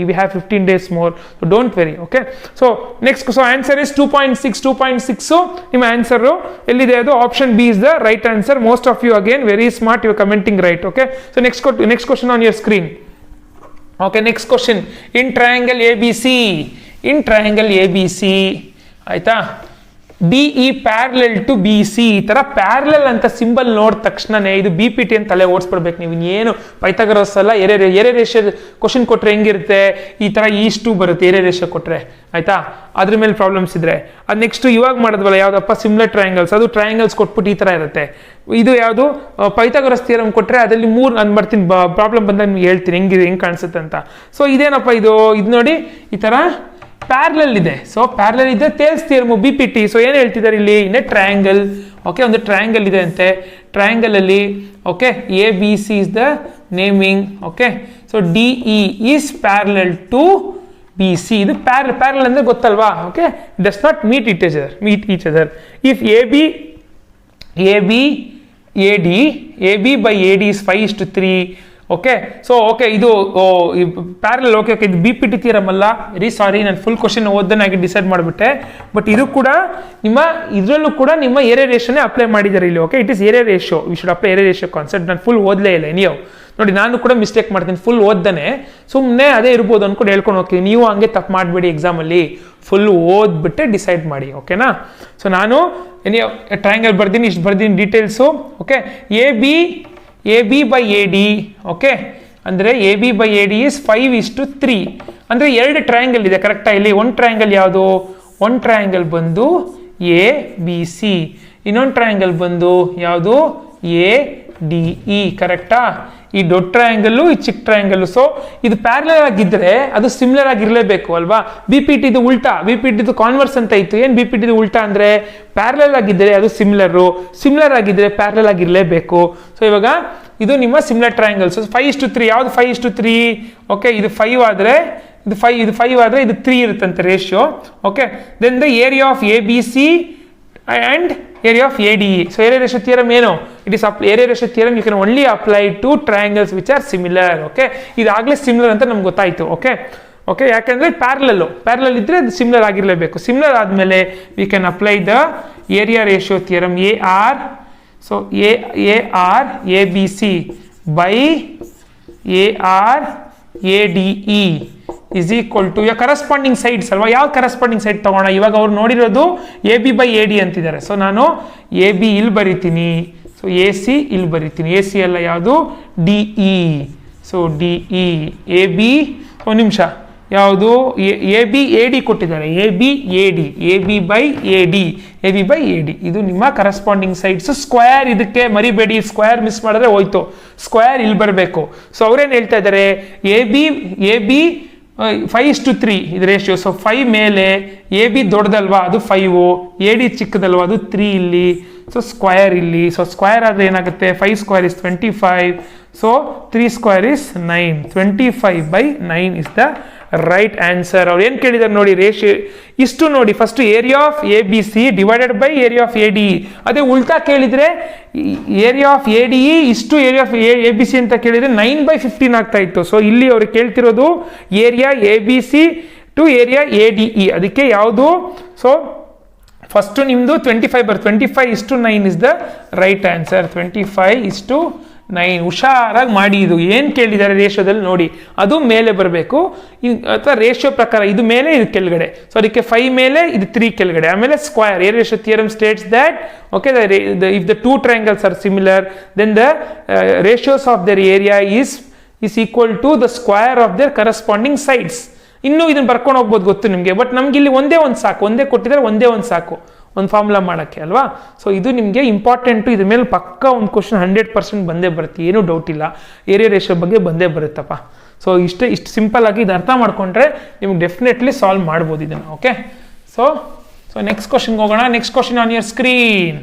we have 15 days more, so don't worry. Okay, so next, so answer is 2.6. So ನಿಮ್ಮ ಆನ್ಸರ್ ಎಲ್ಲಿದೆ? ಅದು option B is the right answer. Most of you again very smart, you are commenting right. Okay, so next question on your screen. Okay, next question. In triangle ABC ಆಯ್ತಾ, DE parallel to BC, ಈ ತರ parallel ಅಂತ symbol ನೋಡಿದ ತಕ್ಷಣನೇ ಇದು BPT ಅಂತ ತಲೆ ಓಡಿಸ್ಬಿಡ್ಬೇಕು ನೀವು. ಇನ್ನೇನು ಪೈಥಾಗರಸ್ ಅಲ್ಲ, ಏರಿಯಾ ರೇಷಿಯೋ ಕ್ವಶನ್ ಕೊಟ್ರೆ ಹೆಂಗಿರುತ್ತೆ, ಈ ತರ ಈಸ್ಟು ಬರುತ್ತೆ ಏರಿಯಾ ರೇಷಿಯೋ ಕೊಟ್ರೆ, ಆಯ್ತಾ, ಅದ್ರ ಮೇಲೆ ಪ್ರಾಬ್ಲಮ್ಸ್ ಇದ್ರೆ. ಅದು ನೆಕ್ಸ್ಟ್ ಇವಾಗ ಮಾಡಿದ್ವಲ್ಲ ಯಾವ್ದಪ್ಪ, ಸಿಮಿಲರ್ ಟ್ರಯಾಂಗಲ್ಸ್, ಅದು ಟ್ರಯಾಂಗಲ್ಸ್ ಕೊಟ್ಬಿಟ್ಟು ಈ ತರ ಇರುತ್ತೆ. ಇದು ಯಾವುದು ಪೈಥಾಗರಸ್ ಥಿಯರಮ್ ಕೊಟ್ರೆ ಅದರಲ್ಲಿ 3 ನಾನು ಬರ್ತೀನಿ, ಪ್ರಾಬ್ಲಮ್ ಬಂದಾಗ ನಿಮ್ಗೆ ಹೇಳ್ತೀನಿ ಹೆಂಗೆ ಕಾಣಿಸುತ್ತೆ ಅಂತ. ಸೊ ಇದೇನಪ್ಪ ಇದು ನೋಡಿ ಈ ತರ ಪ್ಯಾರಲಲ್ ಇದೆ. ಸೊ ಪ್ಯಾರಲಲ್ ಇದೆ, ಥೇಲ್ಸ್ ಥಿಯರಮ್ BPT. ಸೊ ಏನು ಹೇಳ್ತಿದ್ದಾರೆ ಇಲ್ಲಿ, ಇನ್ ಎ ಟ್ರಯಾಂಗಲ್. ಓಕೆ, ಒಂದು ಟ್ರಯಾಂಗಲ್ ಇದೆ ಅಂತೆ, ಟ್ರಯಾಂಗಲ್ ಅಲ್ಲಿ okay ABC is the naming. Okay, so DE is parallel to BC. ಇದು ಪ್ಯಾರಲಲ್ ಅಂದ್ರೆ ಗೊತ್ತಲ್ವಾ? Okay, does not meet each other. If AB by AD is 5:3. Okay, so okay ಇದು parallel. Okay, ಇದು BPT theorem ಅಲ್ಲ, very sorry, ನಾನು full question ಓದನಾಗಿ decide ಮಾಡಿಬಿಟ್ಟೆ. But ಇದು ಕೂಡ ಇದರಲ್ಲೂ ಕೂಡ ನಿಮ್ಮ ಏರಿಯಾ ರೇಷಿಯೋನೇ ಅಪ್ಲೈ ಮಾಡಿದ್ದಾರೆ ಇಲ್ಲಿ. Okay, it is area ratio, we should apply area ratio concept. ನಾನು ಫುಲ್ ಓದಲೇ ಇಲ್ಲ. ನೀವು ನೋಡಿ, ನಾನು ಕೂಡ ಮಿಸ್ಟೇಕ್ ಮಾಡ್ತೀನಿ, ಫುಲ್ ಓದ್ದಾನೆ ಸುಮ್ಮನೆ ಅದೇ ಇರ್ಬೋದು ಅನ್ಕೊಂಡು ಹೇಳ್ಕೊಂಡು ಹೋಗ್ತೀನಿ. ನೀವು ಹಂಗೆ ತಪ್ಪು ಮಾಡಬೇಡಿ, ಎಕ್ಸಾಮಲ್ಲಿ ಫುಲ್ ಓದ್ಬಿಟ್ಟೆ ಡಿಸೈಡ್ ಮಾಡಿ. ಓಕೆನಾ? ಸೊ ನಾನು ಟ್ರಯಾಂಗಲ್ ಬರ್ತೀನಿ, ಇಷ್ಟು ಬರ್ತೀನಿ details. Okay, AB by AD. Okay, ಅಂದರೆ AB by AD is 5:3. ಅಂದರೆ 2 ಟ್ರಯಾಂಗಲ್ ಇದೆ ಕರೆಕ್ಟಾ ಇಲ್ಲಿ. ಒಂದು ಟ್ರಯಾಂಗಲ್ ಯಾವುದು? ಒಂದು ಟ್ರಯಾಂಗಲ್ ಬಂದು ABC, ಇನ್ನೊಂದು ಟ್ರಯಾಂಗಲ್ ಬಂದು ಯಾವುದು? ADE. ಕರೆಕ್ಟಾ? ಈ ದೊಡ್ಡ ಟ್ರಯಾಂಗಲ್ಲು, ಈ ಚಿಕ್ಕ ಟ್ರಯಾಂಗಲ್ಲು. ಸೊ ಇದು ಪ್ಯಾರಲಲ್ ಆಗಿದ್ದರೆ ಅದು ಸಿಮಿಲರ್ ಆಗಿರಲೇಬೇಕು ಅಲ್ವಾ? BPT ಇದು ಉಲ್ಟಾ, BPT ಇದು ಕಾನ್ವರ್ಸ್ ಅಂತ ಇತ್ತು. ಏನು BPT ಇದು ಉಲ್ಟಾ ಅಂದರೆ ಪ್ಯಾರಲಲ್ ಆಗಿದ್ದರೆ ಅದು ಸಿಮಿಲರ್ ಆಗಿದ್ದರೆ ಪ್ಯಾರಲಲ್ ಆಗಿರಲೇಬೇಕು. ಸೊ ಇವಾಗ ಇದು ನಿಮ್ಮ ಸಿಮಿಲರ್ ಟ್ರಯಾಂಗಲ್ಸ್. 5:3 ಯಾವುದು? 5:3. ಓಕೆ, ಇದು 5 ಆದರೆ ಇದು 5 ಆದರೆ ಇದು 3 ಇರುತ್ತಂತೆ ratio. Okay, then the area of ABC and area of ADE. So area ratio theorem ಏನು? It is area ratio theorem you can only apply to triangles which are similar. Okay, ಇದಾಗಲೇ similar ಅಂತ ನಮ್ಗೆ ಗೊತ್ತಾಯ್ತು. Okay, ಯಾಕಂದ್ರೆ parallel ಇದ್ರೆ ಅದು similar ಆಗಿರಲೇಬೇಕು. Similar ಆದಮೇಲೆ we can apply the area ratio theorem. So AR ABC by AR ADE is equal to your corresponding sides ಅಲ್ವಾ? ಯಾವ ಕರೆಸ್ಪಾಂಡಿಂಗ್ ಸೈಡ್ ತಗೋಣ? ಇವಾಗ ಅವ್ರು ನೋಡಿರೋದು AB by AD ಅಂತಿದ್ದಾರೆ. ಸೊ ನಾನು AB ಇಲ್ಲಿ ಬರಿತೀನಿ, ಸೊ AC ಇಲ್ಲಿ ಬರಿತೀನಿ. AC ಅಲ್ಲ, ಯಾವುದು? DE. So DE AB. ಒಂದು ನಿಮಿಷ, ಯಾವುದು? AB AD ಕೊಟ್ಟಿದ್ದಾರೆ. AB by AD. ಇದು ನಿಮ್ಮ ಕರೆಸ್ಪಾಂಡಿಂಗ್ ಸೈಡ್ಸ್. ಸ್ಕ್ವೇರ್ ಇದಕ್ಕೆ ಮರಿಬೇಡಿ, ಸ್ಕ್ವೇರ್ ಮಿಸ್ ಮಾಡಿದ್ರೆ ಹೋಯ್ತು. ಸ್ಕ್ವೇರ್ ಇಲ್ಲಿ ಬರಬೇಕು. ಸೊ ಅವ್ರೇನು ಹೇಳ್ತಾ ಇದ್ದಾರೆ? AB 5:3 ಇದು ರೇಷಿಯೋ. ಸೊ 5 ಮೇಲೆ AB ದೊಡ್ಡದಲ್ವಾ, ಅದು 5, AD ಚಿಕ್ಕದಲ್ವಾ, ಅದು 3 ಇಲ್ಲಿ. ಸೊ ಸ್ಕ್ವೇರ್ ಇಲ್ಲಿ. ಸೊ ಸ್ಕ್ವೇರ್ ಆದರೆ ಏನಾಗುತ್ತೆ? 5 square is 25. So 3 square is 9. 25/9 is the right answer. ಅವ್ರು ಏನು ಕೇಳಿದ್ದಾರೆ ನೋಡಿ, ರೇಷಿಯೋ ಇಷ್ಟು ನೋಡಿ. First area of ABC divided by area of ADE. ಅದೇ ಉಲ್ಟಾ ಕೇಳಿದರೆ ಏರಿಯಾ ಆಫ್ ADE ಇಷ್ಟು ಏರಿಯಾ ಆಫ್ ABC ಅಂತ ಕೇಳಿದರೆ 9/15 ಆಗ್ತಾ ಇತ್ತು. ಸೊ ಇಲ್ಲಿ ಅವ್ರು ಕೇಳ್ತಿರೋದು area ABC to area ADE. ಅದಕ್ಕೆ ಯಾವುದು? ಸೊ ಫಸ್ಟು ನಿಮ್ಮದು 25 25:9 ಇಸ್ ದ ರೈಟ್ ಆನ್ಸರ್. 25:9. ಹುಷಾರಾಗಿ ಮಾಡಿ. ಇದು ಏನು ಕೇಳಿದ್ದಾರೆ ರೇಷಿಯೋದಲ್ಲಿ ನೋಡಿ, ಅದು ಮೇಲೆ ಬರಬೇಕು ಅಥವಾ ರೇಷಿಯೋ ಪ್ರಕಾರ ಇದು ಮೇಲೆ ಇದು ಕೆಳಗಡೆ. ಸೊ ಅದಕ್ಕೆ 5 ಮೇಲೆ ಇದು 3 ಕೆಳಗಡೆ. ಆಮೇಲೆ square. Area ratio theorem States that okay if the 2 triangles are similar then the ratios of their area is equal to the square of their corresponding sides. ಇನ್ನೂ ಇದನ್ನು ಬರ್ಕೊಂಡು ಹೋಗ್ಬೋದು, ಗೊತ್ತು ನಿಮಗೆ. ಬಟ್ ನಮ್ಗೆ ಇಲ್ಲಿ ಒಂದೇ ಒಂದು ಸಾಕು, ಒಂದೇ ಕೊಟ್ಟಿದ್ದಾರೆ, ಒಂದೇ ಒಂದು ಸಾಕು ಒಂದು ಫಾರ್ಮುಲಾ ಮಾಡೋಕ್ಕೆ ಅಲ್ವಾ? ಸೊ ಇದು ನಿಮಗೆ ಇಂಪಾರ್ಟೆಂಟು. ಇದ್ರ ಮೇಲೆ ಪಕ್ಕ ಒಂದು ಕ್ವಶನ್ 100% ಬಂದೇ ಬರುತ್ತೆ, ಏನೂ ಡೌಟ್ ಇಲ್ಲ. ಏರಿಯಾ ರೇಷಿಯೋ ಬಗ್ಗೆ ಬಂದೇ ಬರುತ್ತಪ್ಪ. ಸೊ ಇಷ್ಟು ಸಿಂಪಲ್ ಆಗಿ ಇದು ಅರ್ಥ ಮಾಡ್ಕೊಂಡ್ರೆ ನಿಮ್ಗೆ ಡೆಫಿನೆಟ್ಲಿ ಸಾಲ್ವ್ ಮಾಡ್ಬೋದು ಇದನ್ನು. ಓಕೆ, ಸೊ ನೆಕ್ಸ್ಟ್ ಕ್ವಶನ್ಗೆ ಹೋಗೋಣ. Next question on your screen.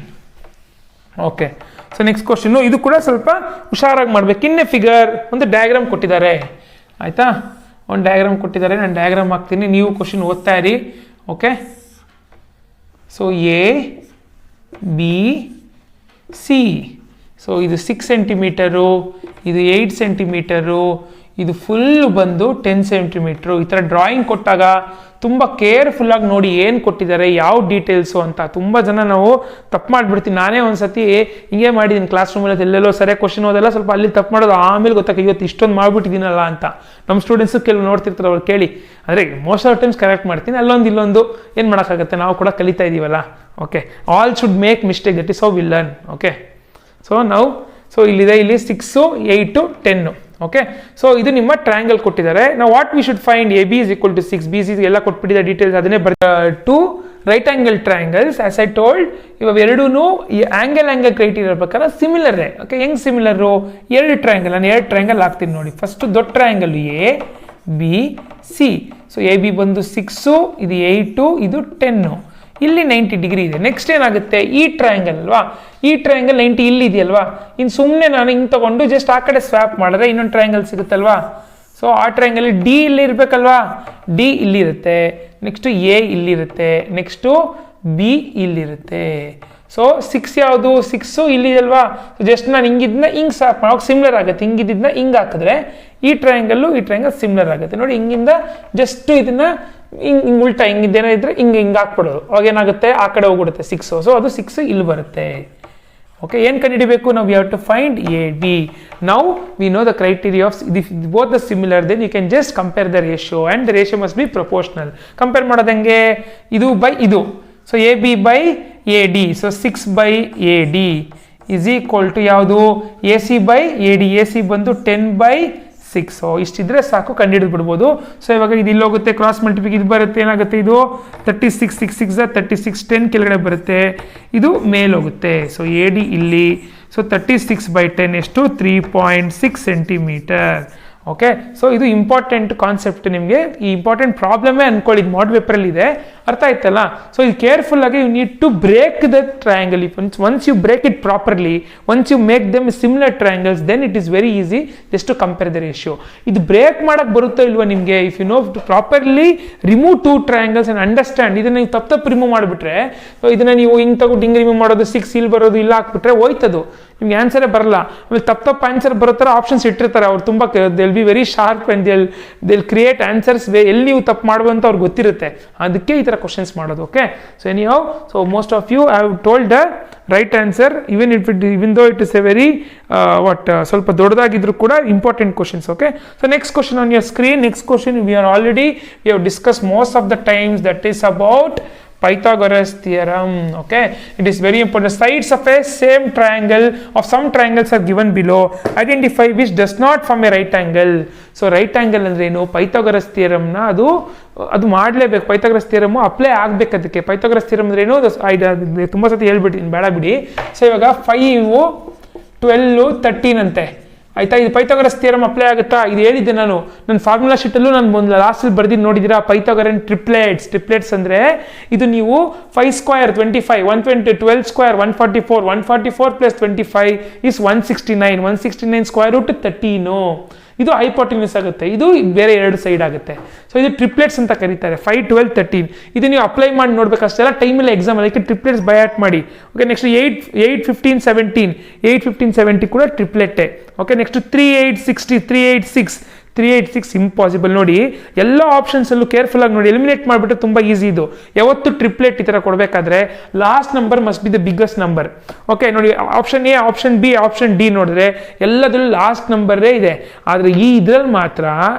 Okay, so next question, ಇದು ಕೂಡ ಸ್ವಲ್ಪ ಹುಷಾರಾಗಿ ಮಾಡ್ಬೇಕು. ಇನ್ನೇ ಫಿಗರ್ ಒಂದು ಡಯಾಗ್ರಾಮ್ ಕೊಟ್ಟಿದ್ದಾರೆ ಆಯ್ತಾ, ಒಂದು ಡಯಾಗ್ರಾಮ್ ಕೊಟ್ಟಿದ್ದಾರೆ, ನಾನು ಡಯಾಗ್ರಾಮ್ ಹಾಕ್ತೀನಿ, ನೀವು ಕ್ವಶನ್ ಓದ್ತಾ ಇರಿ. Okay, so A B C, so ಇದು 6 ಸೆಂಟಿಮೀಟರು, ಇದು 8 ಸೆಂಟಿಮೀಟರು, ಇದು ಫುಲ್ಲು ಬಂದು 10 ಸೆಂಟಿಮೀಟ್ರು. ಈ ಥರ ಡ್ರಾಯಿಂಗ್ ಕೊಟ್ಟಾಗ ತುಂಬ ಕೇರ್ಫುಲ್ಲಾಗಿ ನೋಡಿ ಏನು ಕೊಟ್ಟಿದ್ದಾರೆ, ಯಾವ ಡೀಟೇಲ್ಸು ಅಂತ. ತುಂಬ ಜನ ನಾವು ತಪ್ಪು ಮಾಡಿಬಿಡ್ತೀವಿ. ನಾನೇ ಒಂದು ಸತಿ ಹಿಂಗೆ ಮಾಡಿದ್ದೀನಿ ಕ್ಲಾಸ್ ರೂಮಲ್ಲಿ, ಎಲ್ಲೆಲ್ಲೋ ಸರಿಯಾಗಿ ಕ್ವಶನ್ ಓದೆಲ್ಲ ಸ್ವಲ್ಪ ಅಲ್ಲಿ ತಪ್ಪು ಮಾಡೋದು, ಆಮೇಲೆ ಗೊತ್ತಾಗ ಇವತ್ತು ಇಷ್ಟೊಂದು ಮಾಡಿಬಿಟ್ಟಿದ್ದೀನಲ್ಲ ಅಂತ. ನಮ್ಮ ಸ್ಟೂಡೆಂಟ್ಸು ಕೆಲವು ನೋಡ್ತಿರ್ತಾರೆ, ಅವ್ರು ಕೇಳಿ, ಅಂದರೆ ಮೋಸ್ಟ್ ಆಫ್ ಟೈಮ್ಸ್ ಕರೆಕ್ಟ್ ಮಾಡ್ತೀನಿ, ಅಲ್ಲೊಂದು ಇಲ್ಲೊಂದು ಏನು ಮಾಡೋಕ್ಕಾಗುತ್ತೆ, ನಾವು ಕೂಡ ಕಲಿತಾ ಇದ್ದೀವಲ್ಲ. Okay, all should make mistake, that is how we learn. Okay, so ನಾವು ಇಲ್ಲಿದೆ, ಇಲ್ಲಿ 6, 8, 10. ಓಕೆ, ಸೊ ಇದು ನಿಮ್ಮ ಟ್ರಯಾಂಗಲ್ ಕೊಟ್ಟಿದ್ದಾರೆ. ನಾವು what we should find, A B is equal to 6, B C ಎಲ್ಲ ಕೊಟ್ಬಿಟ್ಟಿದೆ ಡೀಟೇಲ್ಸ್, ಅದನ್ನೇ to right angle triangles as I told. ಇವಾಗ ಎರಡೂ ಈ ಆಂಗಲ್ ಕ್ರೈಟೀರಿಯಾ ಪ್ರಕಾರ ಸಿಮಿಲರೇ. ಓಕೆ, ಹೆಂಗ್ ಸಿಮಿಲರು, ಎರಡು ಟ್ರಯಾಂಗಲ್, ನಾನು ಎರಡು ಟ್ರಯಾಂಗಲ್ ಹಾಕ್ತೀನಿ ನೋಡಿ. ಫಸ್ಟ್ ದೊಡ್ಡ triangle A B C, so A B ಬಂದು 6, ಇದು 8, ಇದು 10, ಇಲ್ಲಿ 90 ಡಿಗ್ರಿ ಇದೆ. ನೆಕ್ಸ್ಟ್ ಏನಾಗುತ್ತೆ, ಈ ಟ್ರಯಾಂಗಲ್ ಅಲ್ವಾ, ಈ ಟ್ರಯಾಂಗಲ್ 90 ಇಲ್ಲಿ ಇದೆಯಲ್ವಾ, ಇನ್ನು ಸುಮ್ಮನೆ ನಾನು ಹಿಂಗೆ ತಗೊಂಡು ಜಸ್ಟ್ ಆ ಕಡೆ ಸ್ವ್ಯಾಪ್ ಮಾಡಿದ್ರೆ ಇನ್ನೊಂದು ಟ್ರಯಾಂಗಲ್ ಸಿಗುತ್ತಲ್ವಾ. ಸೊ ಆ ಟ್ರಯಾಂಗಲ್ ಡಿ ಇಲ್ಲಿ ಇರಬೇಕಲ್ವಾ, ಡಿ ಇಲ್ಲಿರುತ್ತೆ, ನೆಕ್ಸ್ಟು ಎ ಇಲ್ಲಿರುತ್ತೆ, ನೆಕ್ಸ್ಟು ಬಿ ಇಲ್ಲಿರುತ್ತೆ. ಸೊ 6 ಯಾವುದು, 6 ಇಲ್ಲಿದೆಲ್ವಾ. ಸೊ ಜಸ್ಟ್ ನಾನು ಹಿಂಗಿದ್ನ ಹಿಂಗೆ ಸ್ವ್ಯಾಪ್ ಮಾಡೋಕೆ ಸಿಮಿಲರ್ ಆಗುತ್ತೆ, ಹಿಂಗಿದ್ನ ಹಿಂಗೆ ಹಾಕಿದ್ರೆ ಈ ಟ್ರಯಾಂಗಲ್ಲು ಈ ಟ್ರಯಾಂಗಲ್ ಸಿಮಿಲರ್ ಆಗುತ್ತೆ ನೋಡಿ. ಹಿಂಗಿಂದ ಜಸ್ಟ್ ಇದನ್ನ ಹಿಂಗೆ ಉಲ್ಟಾ ಹಿಂಗಿದ್ದೇನೋ ಇದ್ರೆ ಹಿಂಗೆ ಹಾಕ್ಬಿಡೋದು, ಅವಾಗ ಏನಾಗುತ್ತೆ, ಆ ಕಡೆ ಹೋಗ್ಬಿಡುತ್ತೆ 6. ಸೊ ಅದು 6 ಇಲ್ಲಿ ಬರುತ್ತೆ. ಓಕೆ, ಏನು ಕಂಡುಹಿಡಿಬೇಕು ನಾವು, we have to find A B. Now we know the criteria of both the similar, then you can just compare the ratio and the ratio must be proportional. Compare ಮಾಡೋದು ಹೆಂಗೆ, ಇದು by ಇದು, so A B by A D, so 6 by A D is equal to ಯಾವುದು, A C by A D, A C ಬಂದು 10 by 6. So ಇಷ್ಟಿದ್ರೆ ಸಾಕು, ಕಂಡುಹಿಡಿದು ಬಿಡ್ಬೋದು. So ಇವಾಗ ಇದು ಇಲ್ಲಿ ಹೋಗುತ್ತೆ, ಕ್ರಾಸ್ ಮಲ್ಟಿಪ್ಲಿಕ್ ಇದು ಬರುತ್ತೆ, ಏನಾಗುತ್ತೆ ಇದು 36, 6 6 36, 10 ಕೆಳಗಡೆ ಬರುತ್ತೆ, ಇದು ಮೇಲೆ ಹೋಗುತ್ತೆ. ಸೊ ಎ ಡಿ ಇಲ್ಲಿ, ಸೊ 36 ಬೈ 10 ಎಷ್ಟು, 3.6 ಸೆಂಟಿಮೀಟರ್. ಓಕೆ, ಸೊ ಇದು ಇಂಪಾರ್ಟೆಂಟ್ ಕಾನ್ಸೆಪ್ಟ್, ನಿಮಗೆ ಈ ಇಂಪಾರ್ಟೆಂಟ್ ಪ್ರಾಬ್ಲಮೇ ಅನ್ಕೊಳ್ಳಿ, ಇದು ಮಾಡಲ್ ಪೇಪರಲ್ಲಿ ಇದೆ, ಅರ್ಥ ಆಯ್ತಲ್ಲ. ಸೊ ಇದು ಕೇರ್ಫುಲ್ ಆಗಿ you need to break the triangle. Once you break it properly, once you make them similar triangles, then it is very easy just to compare the ratio. ಇದು ಬ್ರೇಕ್ ಮಾಡಕ್ಕೆ ಬರುತ್ತೋ ಇಲ್ವಾ ನಿಮಗೆ, if you know to properly remove 2 triangles and understand. ಇದನ್ನ ನೀವು ತಪ್ಪು remove ಮಾಡಿಬಿಟ್ರೆ, ಇದನ್ನ ನೀವು ಹಿಂಗೆ ತಗೊಂಡು ಹಿಂಗೆ ರಿಮೂವ್ ಮಾಡೋದು, 6 ಇಲ್ಲಿ ಬರೋದು, ಇಲ್ಲ ಹಾಕ್ಬಿಟ್ರೆ ಹೋಯ್ತದು, ನಿಮ್ಗೆ ಆನ್ಸರೇ ಬರಲ್ಲ. ಆಮೇಲೆ ತಪ್ಪು ಆನ್ಸರ್ ಬರೋ ಥರ ಆಪ್ಷನ್ಸ್ ಇಟ್ಟಿರ್ತಾರೆ ಅವ್ರು, ತುಂಬ they B very sharp and they create answers ಎಲ್ಲಿ ನೀವು ತಪ್ಪು ಮಾಡುವಂತ ಅವ್ರಿಗೆ ಗೊತ್ತಿರುತ್ತೆ, ಅದಕ್ಕೆ ಈ ಥರ ಕ್ವಶನ್ಸ್ ಮಾಡೋದು. Okay, so anyhow, so most of you have told the right answer, even though it is a very ಸ್ವಲ್ಪ ದೊಡ್ಡದಾಗಿದ್ರು ಕೂಡ important questions. Okay, so next question on your screen. Next question we have discuss most of the times, that is about Pythagoras theorem. Okay, it is very important. The sides of a same triangle of some triangles are given below. Identify which does not form a right angle. So right angle ಅಂದ್ರೆ ಏನು, Pythagoras theorem ನ ಅದು ಮಾಡಲೇಬೇಕು. Pythagoras theorem apply ಆಗ್ಬೇಕು ಅದಕ್ಕೆ. Pythagoras theorem ಅಂದ್ರೆ ಏನು, ತುಂಬಾ ಸತಿ ಹೇಳ್ಬಿಟ್ಟಿದ್ದೀನಿ, ಬೇಡ ಬಿಡಿ. ಸೊ ಇವಾಗ 5, 12, 13 ಅಂತೆ ಆಯ್ತಾ, ಇದು ಪೈಥಾಗರಸ್ ಥಿಯರಮ್ ಅಪ್ಲೈ ಆಗುತ್ತಾ, ಇದು ಹೇಳಿದ್ದೆ ನಾನು ನನ್ನ ಫಾರ್ಮುಲಾ ಶೀಟಲ್ಲೂ ನಾನು ಒಂದು ಲಾಸ್ಟಲ್ಲಿ ಬರ್ದಿದ್ದು ನೋಡಿದ್ದೀರಾ. ಪೈಥಾಗರನ್ ಟ್ರಿಪ್ಲೆಟ್ಸ್ ಅಂದರೆ ಇದು ನೀವು 5 square 25, 120, 12 square 144, 144 plus 25 is 169, 169 square root 13. ಇದು ಹೈಪೋಟೆನ್ಯೂಸ್ ಆಗುತ್ತೆ, ಇದು ಬೇರೆ ಎರಡು ಸೈಡ್ ಆಗುತ್ತೆ. ಸೊ ಇದು ಟ್ರಿಪ್ಲೆಟ್ಸ್ ಅಂತ ಕರೀತಾರೆ. 5, 12, 13 ಇದು ನೀವು ಅಪ್ಲೈ ಮಾಡಿ ನೋಡ್ಬೇಕು ಅಷ್ಟೆಲ್ಲ ಟೈಮಲ್ಲಿ ಎಕ್ಸಾಮ್, ಅದಕ್ಕೆ ಟ್ರಿಪ್ಲೆಟ್ಸ್ ಬೈ ಹಾರ್ಟ್ ಮಾಡಿ. ಓಕೆ, ನೆಕ್ಸ್ಟ್ 8, 15, 17, 8, 15, 70 ಕೂಡ ಟ್ರಿಪ್ಲೆಟ್ಟೆ. Okay, next 3, 8, 60, 3, 8, 6, 3, 8, 6 impossible. ನೋಡಿ ಎಲ್ಲ ಆಪ್ಷನ್ಸಲ್ಲೂ ಕೇರ್ಫುಲ್ ಆಗಿ ನೋಡಿ, ಎಲಿಮಿನೇಟ್ ಮಾಡಿಬಿಟ್ಟು ತುಂಬ ಈಸಿ. ಇದು ಯಾವತ್ತು ಟ್ರಿಪ್ಲೆಟ್ ಈ ಥರ ಕೊಡಬೇಕಾದ್ರೆ last number must be the biggest number. Okay, ನೋಡಿ option A, option B, option D ನೋಡಿದ್ರೆ ಎಲ್ಲದರಲ್ಲೂ ಲಾಸ್ಟ್ ನಂಬರೇ ಇದೆ, ಆದರೆ ಈ ಇದರಲ್ಲಿ ಮಾತ್ರ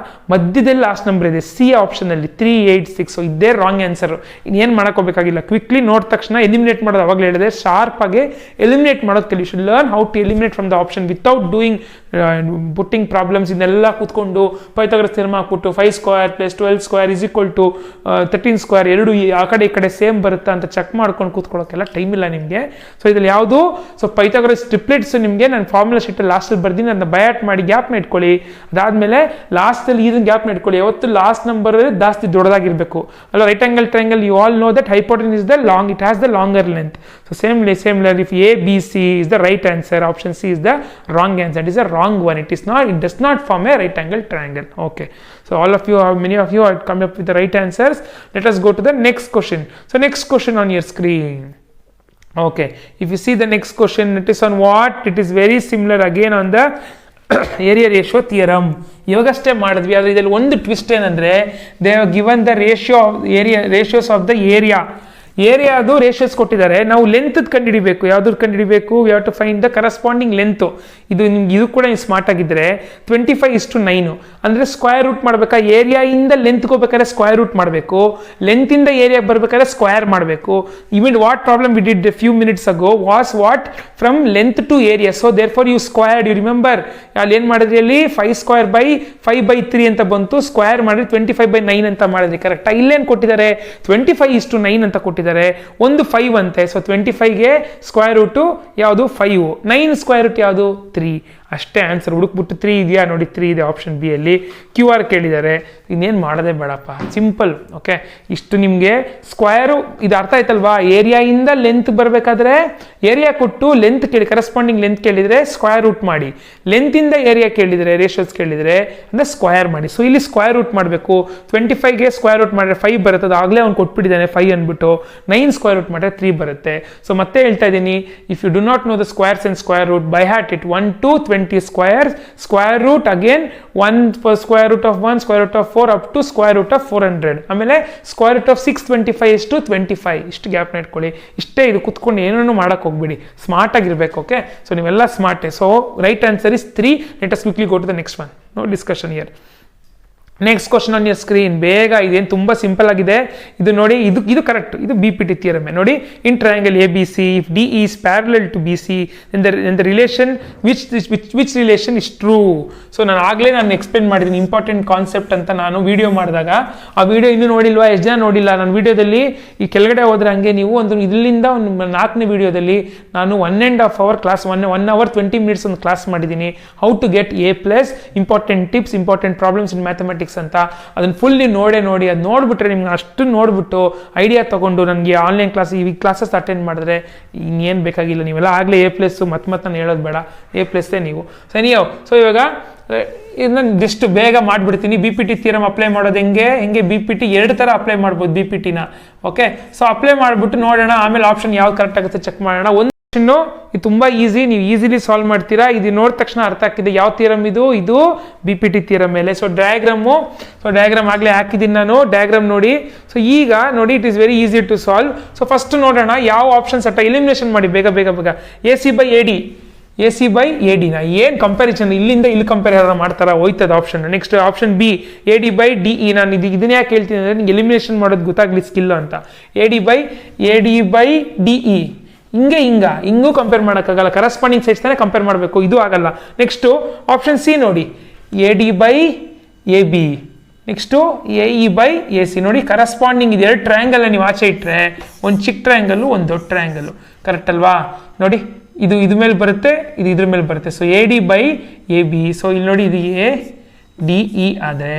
ಮಧ್ಯದಲ್ಲಿ ಲಾಸ್ಟ್ ನಂಬರ್ ಇದೆ, ಸಿ ಆಪ್ಷನಲ್ಲಿ 3, 8, 6. ಸೊ ಇದೇ ರಾಂಗ್ ಆನ್ಸರ್. ಇನ್ನೇನು ಮಾಡೋಕ್ಕೋಬೇಕಾಗಿಲ್ಲ, ಕ್ವಿಕ್ಲಿ ನೋಡಿದ ತಕ್ಷಣ ಎಲಿಮಿನೇಟ್ ಮಾಡೋದು. ಅವಾಗಲೇ ಹೇಳಿದೆ, ಶಾರ್ಪ್ ಆಗಿ ಎಲಿಮಿನೇಟ್ ಮಾಡೋದು ಕಲಿ. Should learn how to eliminate from the option without doing putting problems. ಇದನ್ನೆಲ್ಲ ಕೂತ್ಕೊಂಡು ಪೈಥಾಗರಸ್ ಥಿಯರಮ್ ಹಾಕ್ಬಿಟ್ಟು 5 square plus 12 square is equal to 13 square ಎರಡು ಆ ಕಡೆ ಈ ಕಡೆ ಸೇಮ್ ಬರುತ್ತಾ ಅಂತ ಚೆಕ್ ಮಾಡ್ಕೊಂಡು ಕೂತ್ಕೊಳ್ಳೋಕ್ಕೆಲ್ಲ ಟೈಮ್ ಇಲ್ಲ ನಿಮಗೆ. ಸೊ ಇದ್ರಲ್ಲಿ ಯಾವುದು ಸೊ ಪೈಥಾಗರಸ್ ಟ್ರಿಪ್ಲೆಟ್ಸ್ ನಿಮಗೆ ನಾನು ಫಾರ್ಮುಲಾ ಶೀಟಲ್ಲಿ ಲಾಸ್ಟಲ್ಲಿ ಬರ್ತೀನಿ, ಅದನ್ನ ಬಯಾಟ್ ಮಾಡಿ ಗ್ಯಾಪ್ನ ಇಟ್ಕೊಳ್ಳಿ. ಅದಾದಮೇಲೆ ಲಾಸ್ಟಲ್ಲಿ ಇದನ್ನ ಗ್ಯಾಪ್ನ ಇಟ್ಕೊಳ್ಳಿ. ಯಾವತ್ತು ಲಾಸ್ಟ್ ನಂಬರ್ ಜಾಸ್ತಿ ದೊಡ್ಡದಾಗಿರಬೇಕು ಅಲ್ಲ. Right angle triangle you all know that hypotenuse is the long, it has the longer length. So same if ABC is the right answer, option C is the wrong answer. It is a wrong one. It does not form a right angle triangle. Okay, so many of you have come up with the right answers. Let us go to the next question. So next question on your screen. Okay, if you see the next question, it is on what? It is very similar again on the area ratio theorem. ಇವಾಗಷ್ಟೇ ಮಾಡಿದ್ವಿ, ಆದರೆ ಇದರಲ್ಲಿ ಒಂದು twist ಏನಂದರೆ they have given the ratios of the ಏರಿಯಾದು ratios ಕೊಟ್ಟಿದ್ದಾರೆ. ನಾವು length ಕಂಡುಹಿಡಿಬೇಕು. ಯಾವ್ದು ಕಂಡುಹಿಡಿಬೇಕು? We have to find the corresponding length. ಇದು ಕೂಡ ನೀವು ಸ್ಮಾರ್ಟ್ ಆಗಿದ್ದರೆ 25:9 ಅಂದರೆ ಸ್ಕ್ವೇರ್ ರೂಟ್ ಮಾಡಬೇಕಾ? ಏರಿಯಾಯಿಂದ ಲೆಂತ್ಗೆ ಹೋಗ್ಬೇಕಾದ್ರೆ ಸ್ಕ್ವೇರ್ ರೂಟ್ ಮಾಡಬೇಕು, ಲೆಂತಿಂದ ಏರಿಯಾಗೆ ಬರಬೇಕಾದ್ರೆ ಸ್ಕ್ವೇರ್ ಮಾಡಬೇಕು. Even what problem we did few minutes ago was what from length to area. So therefore you squared. You remember ಅಲ್ಲಿ ಏನು ಮಾಡಿದ್ರಿ? ಅಲ್ಲಿ 5 ಸ್ಕ್ವೇರ್ ಬೈ 5/3 ಅಂತ ಬಂತು, ಸ್ಕ್ವೇರ್ ಮಾಡಿದ್ರೆ 25/9 ಅಂತ ಮಾಡಿದ್ರಿ. ಕರೆಕ್ಟಾ? ಇಲ್ಲೇನು ಕೊಟ್ಟಿದ್ದಾರೆ? 25:9 ಅಂತ ಕೊಟ್ಟಿದ್ದಾರೆ. ಒಂದು 5 ಅಂತೆ. ಸೊ 25ಗೆ ಸ್ಕ್ವೇರ್ ರೂಟು ಯಾವುದು? 5. 9 ಸ್ಕ್ವೇರ್ ರೂಟ್ ಯಾವುದು? 3. ಅಷ್ಟೇ ಆನ್ಸರ್. ಹುಡುಕ್ಬಿಟ್ಟು 3 ಇದೆಯಾ ನೋಡಿ, 3 ಇದೆ ಆಪ್ಷನ್ ಬಿ ಅಲ್ಲಿ. QR ಕೇಳಿದ್ದಾರೆ, ಇನ್ನೇನು ಮಾಡೋದೇ ಬೇಡಪ್ಪ, ಸಿಂಪಲ್. ಓಕೆ, ಇಷ್ಟು ನಿಮಗೆ ಸ್ಕ್ವೇರು ಇದು ಅರ್ಥ ಆಯ್ತಲ್ವಾ? ಏರಿಯಾಯಿಂದ ಲೆಂತ್ ಬರಬೇಕಾದ್ರೆ ಏರಿಯಾ ಕೊಟ್ಟು ಲೆಂತ್ ಕೇಳಿ, ಕರೆಸ್ಪಾಂಡಿಂಗ್ ಲೆಂತ್ ಕೇಳಿದರೆ ಸ್ಕ್ವೇರ್ ರೂಟ್ ಮಾಡಿ, ಲೆಂತಿಂದ ಏರಿಯಾ ಕೇಳಿದರೆ ರೇಷಿಯೋಸ್ ಕೇಳಿದರೆ ಅಂದರೆ ಸ್ಕ್ವೇರ್ ಮಾಡಿ. ಸೊ ಇಲ್ಲಿ ಸ್ಕ್ವೇರ್ ರೂಟ್ ಮಾಡಬೇಕು. 25ಗೆ ಸ್ಕ್ವೇರ್ ರೂಟ್ ಮಾಡಿದ್ರೆ 5 ಬರುತ್ತೆ. ಅದು ಆಗಲೇ ಅವ್ನು ಕೊಟ್ಬಿಟ್ಟಿದ್ದಾನೆ 5 ಅಂದ್ಬಿಟ್ಟು. 9 ಸ್ಕ್ವೇರ್ ರೂಟ್ ಮಾಡಿದ್ರೆ 3 ಬರುತ್ತೆ. ಸೊ ಮತ್ತೆ ಹೇಳ್ತಾ ಇದ್ದೀನಿ, if you do not know the squares and square root, by heart it 1 to 20 squares, square root again 1 for square root of 1, square root of 4 up to square root of 400. ಆಮೇಲೆ square root of 625 is to 25. ಇಷ್ಟು ಗ್ಯಾಪ್ನ ಇಟ್ಕೊಳ್ಳಿ. ಇಷ್ಟೇ, ಇದು ಕುತ್ಕೊಂಡು ಏನೇನು ಮಾಡಕ್ಕೆ ಹೋಗ್ಬಿಡಿ, smart ಆಗಿರ್ಬೇಕು. ಓಕೆ, ಸೊ ನೀವೆಲ್ಲ ಸ್ಮಾರ್ಟೇ. So right answer is 3. Let us quickly go to the next one. No discussion here. Next question on your screen. ಬೇಗ, ಇದೇನು ತುಂಬ ಸಿಂಪಲ್ ಆಗಿದೆ. ಇದು ನೋಡಿ, ಇದು ಕರೆಕ್ಟ್. ಇದು BPT ಥಿಯರಮ್ ನೋಡಿ. In triangle ABC, if D is parallel to BC, then the relation which relation is true. So ನಾನು ಎಕ್ಸ್ಪ್ಲೇನ್ ಮಾಡಿದ್ದೀನಿ ಇಂಪಾರ್ಟೆಂಟ್ ಕಾನ್ಸೆಪ್ಟ್ ಅಂತ ನಾನು ವಿಡಿಯೋ ಮಾಡಿದಾಗ. ಆ ವಿಡಿಯೋ ಇನ್ನೂ ನೋಡಿಲ್ವಾ? ಎಷ್ಟು ಜನ ನೋಡಿಲ್ಲ? ನಾನು ವಿಡಿಯೋದಲ್ಲಿ ಈ ಕೆಳಗಡೆ ಹೋದ್ರೆ ಹಂಗೆ ನೀವು ಇದರಿಂದ ಒಂದು 4ನೇ ವಿಡಿಯೋದಲ್ಲಿ ನಾನು 1.5 hour ಕ್ಲಾಸ್, 1 hour 20 minutes ಒಂದು ಕ್ಲಾಸ್ ಮಾಡಿದ್ದೀನಿ. How to get A+, important tips, important problems in mathematics ಅಂತ. ಅದನ್ನು ಫುಲ್ಲಿ ನೋಡಿ ಅದು ನೋಡ್ಬಿಟ್ರೆ ನಿಮ್ಗೆ ಅಷ್ಟು ನೋಡ್ಬಿಟ್ಟು ಐಡಿಯಾ ತಗೊಂಡು ನನಗೆ ಆನ್ಲೈನ್ ಕ್ಲಾಸ್ ಈ ಕ್ಲಾಸಸ್ ಅಟೆಂಡ್ ಮಾಡಿದ್ರೆ ಇನ್ನೇನು ಬೇಕಾಗಿಲ್ಲ. ನೀವೆಲ್ಲ ಆಗಲೇ A+ ಮತ್ತೆ ನಾನು ಹೇಳೋದು ಬೇಡ, A+ ನೀವು. ಸೊ ಇವಾಗ ಇದನ್ನ ಜಸ್ಟ್ ಬೇಗ ಮಾಡಿಬಿಡ್ತೀನಿ. BPT ಥಿಯರಮ್ ಅಪ್ಲೈ ಮಾಡೋದು ಹೆಂಗೆ BPT 2 ಥರ ಅಪ್ಲೈ ಮಾಡ್ಬೋದು BPTನ. ಓಕೆ, ಸೊ ಅಪ್ಲೈ ಮಾಡಿಬಿಟ್ಟು ನೋಡೋಣ, ಆಮೇಲೆ ಆಪ್ಷನ್ ಯಾವ್ದು ಕರೆಕ್ಟ್ ಆಗುತ್ತೆ ಚೆಕ್ ಮಾಡೋಣ. ಒಂದು ಇದು ತುಂಬ ಈಸಿ, ನೀವು ಈಸಿಲಿ ಸಾಲ್ವ್ ಮಾಡ್ತೀರಾ. ಇದು ನೋಡಿದ ತಕ್ಷಣ ಅರ್ಥ ಆಗ್ತಿದೆ ಯಾವ ಥಿಯರಮ್ ಇದು BPT ಥಿಯರಮ್ ಮೇಲೆ. ಸೊ ಡಯಾಗ್ರಾಮ್ ಆಗಲೇ ಹಾಕಿದ್ದೀನಿ ನಾನು, ಡಯಾಗ್ರಾಮ್ ನೋಡಿ. ಸೊ ಈಗ ನೋಡಿ, it is very easy to solve. So first ನೋಡೋಣ ಯಾವ ಆಪ್ಷನ್ಸ್ ಅಟ್ಟ ಎಲಿಮಿನೇಷನ್ ಮಾಡಿ ಬೇಗ. AC/AD ನ ಏನು ಕಂಪ್ಯಾರಿಸನ್, ಇಲ್ಲಿಂದ ಇಲ್ಲಿ ಕಂಪೇರ್ ಮಾಡ್ತಾರ, ಹೋಯ್ತದ option. Next option B AD/DE. ನಾನು ಇದನ್ನ ಯಾಕೆ ಹೇಳ್ತೀನಿ ಅಂದರೆ ನಿಮ್ಗೆ ಎಲಿಮಿನೇಷನ್ ಮಾಡೋದು ಗೊತ್ತಾಗ್ಲಿ ಸ್ಕಿಲ್ ಅಂತ. AD/DE ಹಿಂಗೂ ಕಂಪೇರ್ ಮಾಡೋಕ್ಕಾಗಲ್ಲ, ಕರಸ್ಪಾಂಡಿಂಗ್ ಸೈಡ್ಸ್ ತಾನೇ ಕಂಪೇರ್ ಮಾಡಬೇಕು, ಇದು ಆಗಲ್ಲ. ನೆಕ್ಸ್ಟು ಆಪ್ಷನ್ ಸಿ ನೋಡಿ, AD/AB. Next AE/AC. ನೋಡಿ, ಕರಸ್ಪಾಂಡಿಂಗ್ ಇದು 2 ಟ್ರಯಾಂಗಲ್ ನೀವು ಆಚೆ ಇಟ್ಟರೆ ಒಂದು ಚಿಕ್ಕ ಟ್ರಯಾಂಗಲ್ಲು, ಒಂದು ದೊಡ್ಡ ಟ್ರಯಾಂಗಲ್ಲು. ಕರೆಕ್ಟ್ ಅಲ್ವಾ? ನೋಡಿ, ಇದು ಇದ್ರ ಮೇಲೆ ಬರುತ್ತೆ, ಇದು ಇದ್ರ ಮೇಲೆ ಬರುತ್ತೆ. So AD/AB. ಸೊ ಇಲ್ಲಿ ನೋಡಿ, ಇದು ADE ಆದರೆ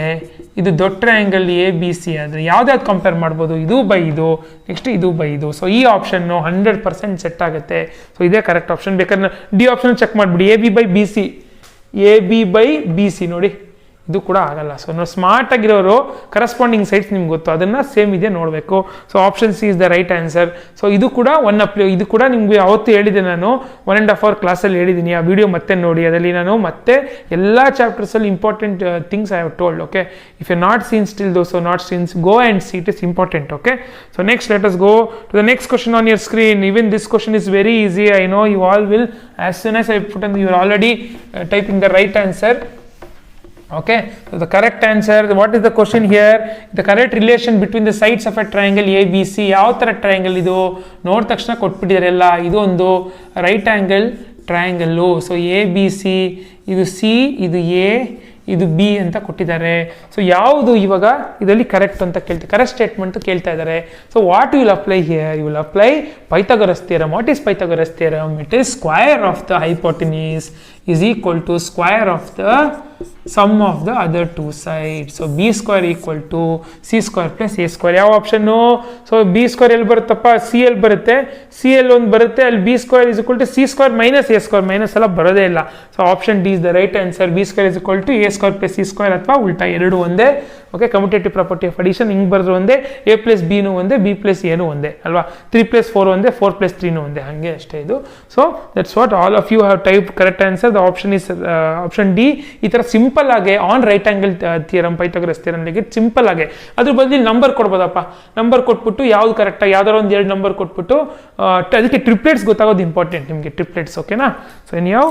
ಇದು ದೊಡ್ಡ ಟ್ರಯಾಂಗಲ್ ABC ಆದರೆ ಯಾವ್ದಾವ್ದು ಕಂಪೇರ್ ಮಾಡ್ಬೋದು? ಇದು ಬೈ ಇದು, ನೆಕ್ಸ್ಟ್ ಇದು ಬೈ ಇದು. ಸೊ ಈ ಆಪ್ಷನ್ನು 100% ಸೆಟ್ ಆಗುತ್ತೆ. ಸೊ ಇದೇ ಕರೆಕ್ಟ್ ಆಪ್ಷನ್. ಬೇಕಾದ್ರೆ ಡಿ ಆಪ್ಷನ್ ಚೆಕ್ ಮಾಡಿಬಿಡಿ. AB/BC ನೋಡಿ, ಇದು ಕೂಡ ಆಗಲ್ಲ. ಸೊ ನಾವು ಸ್ಮಾರ್ಟ್ ಆಗಿರೋರು ಕರಸ್ಪಾಂಡಿಂಗ್ ಸೈಡ್ಸ್ ನಿಮ್ಗೆ ಗೊತ್ತು, ಅದನ್ನು ಸೇಮ್ ಇದೆ ನೋಡಬೇಕು. So option C is the right answer. So ಇದು ಕೂಡ ಇದು ಕೂಡ ನಿಮ್ಗೆ ಅವತ್ತು ಹೇಳಿದೆ ನಾನು, 1.5 hour ಕ್ಲಾಸಲ್ಲಿ ಹೇಳಿದ್ದೀನಿ. ಆ ವಿಡಿಯೋ ಮತ್ತೆ ನೋಡಿ, ಅದರಲ್ಲಿ ನಾನು ಮತ್ತೆ ಎಲ್ಲ ಚಾಪ್ಟರ್ಸಲ್ಲಿ important things I have told. Okay, if you not seen still those not scenes, go and see, it is important. Okay, so next let us go to the next question on your screen. Even this question is very easy. I know you all will, as soon as I put in, you are already typing the right answer. Okay, so the correct answer, what is the question here? The correct relation between the sides of a triangle ABC. ಯಾವ ಥರ triangle ಇದು ನೋಡಿದ ತಕ್ಷಣ ಕೊಟ್ಬಿಟ್ಟಿದ್ದಾರೆ ಎಲ್ಲ. ಇದು ಒಂದು right angle triangle. So ABC, ಇದು C, ಇದು A, ಇದು ಬಿ ಅಂತ ಕೊಟ್ಟಿದ್ದಾರೆ. ಸೊ ಯಾವುದು ಇವಾಗ ಇದರಲ್ಲಿ ಕರೆಕ್ಟ್ ಅಂತ ಕರೆಕ್ಟ್ ಸ್ಟೇಟ್ಮೆಂಟ್ ಕೇಳ್ತಾ ಇದ್ದಾರೆ. So what you will apply here? You will apply Pythagoras theorem. What is Pythagoras theorem? It is square of the hypotenuse is equal to square of the sum of the other two sides. So b square equal to c square plus a square. ಯಾವ option? So b square ಎಲ್ಲಿ ಬರುತ್ತಪ್ಪ? c ಎಲ್ಲಿ ಬರುತ್ತೆ? c ಎಲ್ಲಿ ಒಂದು ಬರುತ್ತೆ, ಅಲ್ಲಿ b square is equal to c square minus a square. Minus ಎಲ್ಲ ಬರೋದೇ ಇಲ್ಲ. So option D is the right answer. b square is equal to a square plus c square ಅಥವಾ ಉಲ್ಟಾ ಎರಡು ಒಂದೇ. Okay, commutative property of addition ಹಿಂಗೆ ಬರೆದ್ರು ಒಂದೇ, a ಪ್ಲಸ್ ಬಿನೂ ಒಂದೇ, b ಪ್ಲಸ್ ಎನೂ ಒಂದೇ ಅಲ್ವಾ? 3 ಪ್ಲಸ್ 4 ಒಂದೇ, 4 ಪ್ಲಸ್ 3ನೂ ಒಂದೇ, ಹಾಗೆ ಅಷ್ಟೇ ಇದು. So that's what all of you have type correct answer. The option is option D. ಈ ಥರ ಸಿಂಪಲ್ ಆಗಿ on right angle theorem, Pythagoras theorem simple ಆಗಿ ಅದ್ರ ಬದಲು ನಂಬರ್ ಕೊಡ್ಬೋದಪ್ಪ. ನಂಬರ್ ಕೊಟ್ಬಿಟ್ಟು ಯಾವ್ದು ಕರೆಕ್ಟಾಗಿ ಯಾವ್ದಾರು ಒಂದು 2 ನಂಬರ್ ಕೊಟ್ಬಿಟ್ಟು ಅದಕ್ಕೆ ಟ್ರಿಪ್ಲೆಟ್ಸ್ ಗೊತ್ತಾಗೋದು ಇಂಪಾರ್ಟೆಂಟ್ ನಿಮಗೆ, ಟ್ರಿಪ್ಲೆಟ್ಸ್. ಓಕೆನಾ? So anyhow